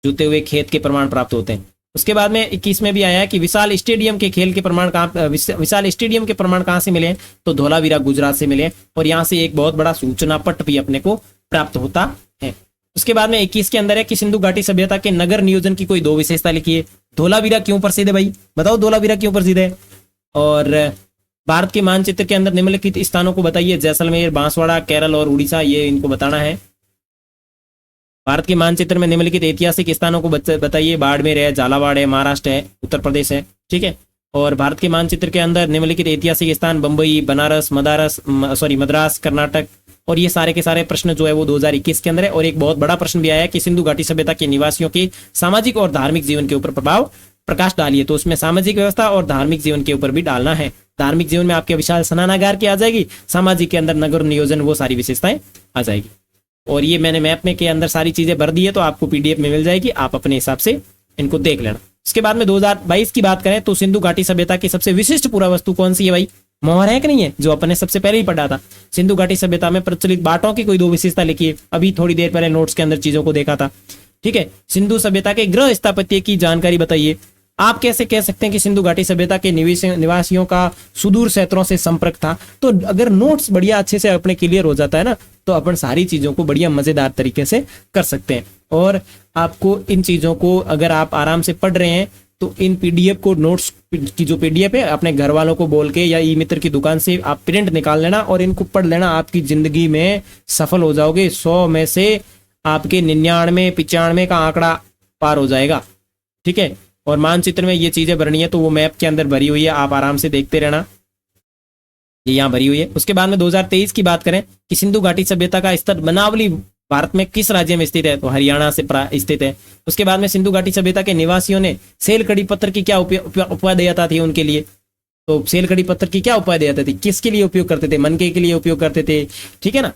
[SPEAKER 1] जुते हुए खेत के प्रमाण प्राप्त होते हैं। उसके बाद में 21 में भी आया है कि विशाल स्टेडियम के खेल के प्रमाण कहाँ, विशाल स्टेडियम के प्रमाण कहाँ से मिले हैं, तो धोलावीरा गुजरात से मिले। और यहाँ से एक बहुत बड़ा सूचना पट भी अपने को प्राप्त होता है। उसके बाद में 21 के अंदर है कि सिंधु घाटी सभ्यता के नगर नियोजन की कोई 2 विशेषता लिखिए। धोलावीरा क्यों प्रसिद्ध है भाई, बताओ धोलावीरा क्यों प्रसिद्ध है। और भारत के मानचित्र के अंदर निम्नलिखित स्थानों को बताइए। जैसलमेर, बांसवाड़ा, केरल और उड़ीसा, ये इनको बताना है। भारत के मानचित्र में निम्नलिखित ऐतिहासिक स्थानों को बताइए। बाड़मेर है, झालावाड़ है, महाराष्ट्र है, उत्तर प्रदेश है। ठीक है। और भारत के मानचित्र के अंदर निम्नलिखित ऐतिहासिक स्थान बंबई, बनारस, मद्रास, कर्नाटक। और ये सारे के सारे प्रश्न जो है वो 2021 के अंदर है। और एक बहुत बड़ा प्रश्न भी आया है कि सिंधु घाटी सभ्यता के निवासियों के सामाजिक और धार्मिक जीवन के ऊपर प्रभाव प्रकाश डालिए। तो उसमें सामाजिक व्यवस्था और धार्मिक जीवन के ऊपर भी डालना है। धार्मिक जीवन में आपके विशाल स्नानागार की आ जाएगी, सामाजिक के अंदर नगर नियोजन, वो सारी विशेषताएं आ जाएगी। और ये मैंने मैप में के अंदर सारी चीजें भर दी है, तो आपको पीडीएफ में मिल जाएगी, आप अपने हिसाब से इनको देख लेना। इसके बाद में 2022 की बात करें तो सिंधु घाटी सभ्यता की सबसे विशिष्ट पुरावस्तु कौन सी है भाई? मोहर है कि नहीं है, जो अपन ने सबसे पहले ही पढ़ा था। सिंधु घाटी सभ्यता में प्रचलित बाटों की कोई 2 विशेषता लिखिए, अभी थोड़ी देर पहले नोट्स के अंदर चीजों को देखा था। ठीक है, सिंधु सभ्यता के गृह स्थापत्य की जानकारी बताइए। आप कैसे कह सकते हैं कि सिंधु घाटी सभ्यता के निवासियों का सुदूर क्षेत्रों से संपर्क था? तो अगर नोट्स बढ़िया अच्छे से अपने क्लियर हो जाता है ना, तो अपन सारी चीजों को बढ़िया मजेदार तरीके से कर सकते हैं। और आपको इन चीजों को अगर आप आराम से पढ़ रहे हैं तो इन पीडीएफ को, नोट्स की जो पीडीएफ है, अपने घर वालों को बोल के या ई मित्र की दुकान से आप प्रिंट निकाल लेना और इनको पढ़ लेना। आपकी जिंदगी में सफल हो जाओगे। 100 में से आपके 99 95 का आंकड़ा पार हो जाएगा। ठीक है, और मानचित्र में ये चीजें भरनी है तो वो मैप के अंदर भरी हुई है, आप आराम से देखते रहना, ये यहाँ भरी हुई है। उसके बाद में 2023 की बात करें कि सिंधु घाटी सभ्यता का स्तर बनावली भारत में किस राज्य में स्थित है? तो हरियाणा से स्थित है। उसके बाद में सिंधु घाटी सभ्यता के निवासियों ने सेल कड़ी पत्थर की क्या उपादेयता थी उनके लिए? तो सेल कड़ी पत्थर की क्या उपादेयता थी? किसके लिए उपयोग करते थे? मनके के लिए उपयोग करते थे, ठीक है ना,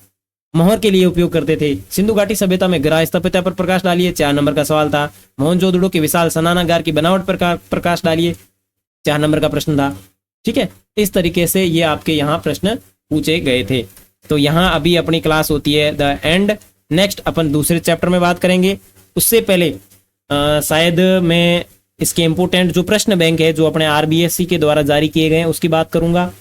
[SPEAKER 1] मोहर के लिए उपयोग करते थे। सिंधु घाटी सभ्यता में गृह स्थापत्य पर प्रकाश डालिए, 4 नंबर का सवाल था। मोहनजोदड़ो के विशाल स्नानागार की बनावट पर प्रकाश डालिए, 4 नंबर का प्रश्न था। ठीक है, इस तरीके से ये आपके यहाँ प्रश्न पूछे गए थे। तो यहाँ अभी अपनी क्लास होती है द एंड। नेक्स्ट अपन दूसरे चैप्टर में बात करेंगे। उससे पहले शायद मैं इसके इम्पोर्टेंट जो प्रश्न बैंक है जो अपने आरबीएससी के द्वारा जारी किए गए हैं उसकी बात करूंगा।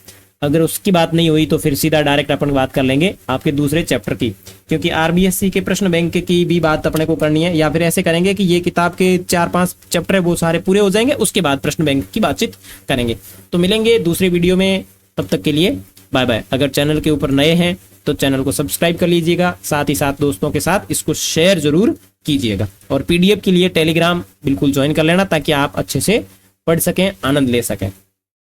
[SPEAKER 1] अगर उसकी बात नहीं हुई तो फिर सीधा डायरेक्ट अपन बात कर लेंगे आपके दूसरे चैप्टर की, क्योंकि आरबीएससी के प्रश्न बैंक की भी बात अपने को करनी है। या फिर ऐसे करेंगे कि ये किताब के 4-5 चैप्टर है वो सारे पूरे हो जाएंगे, उसके बाद प्रश्न बैंक की बातचीत करेंगे। तो मिलेंगे दूसरे वीडियो में, तब तक के लिए बाय बाय। अगर चैनल के ऊपर नए हैं तो चैनल को सब्सक्राइब कर लीजिएगा, साथ ही साथ दोस्तों के साथ इसको शेयर जरूर कीजिएगा। और पीडीएफ के लिए टेलीग्राम बिल्कुल ज्वाइन कर लेना ताकि आप अच्छे से पढ़ सकें, आनंद ले सकें।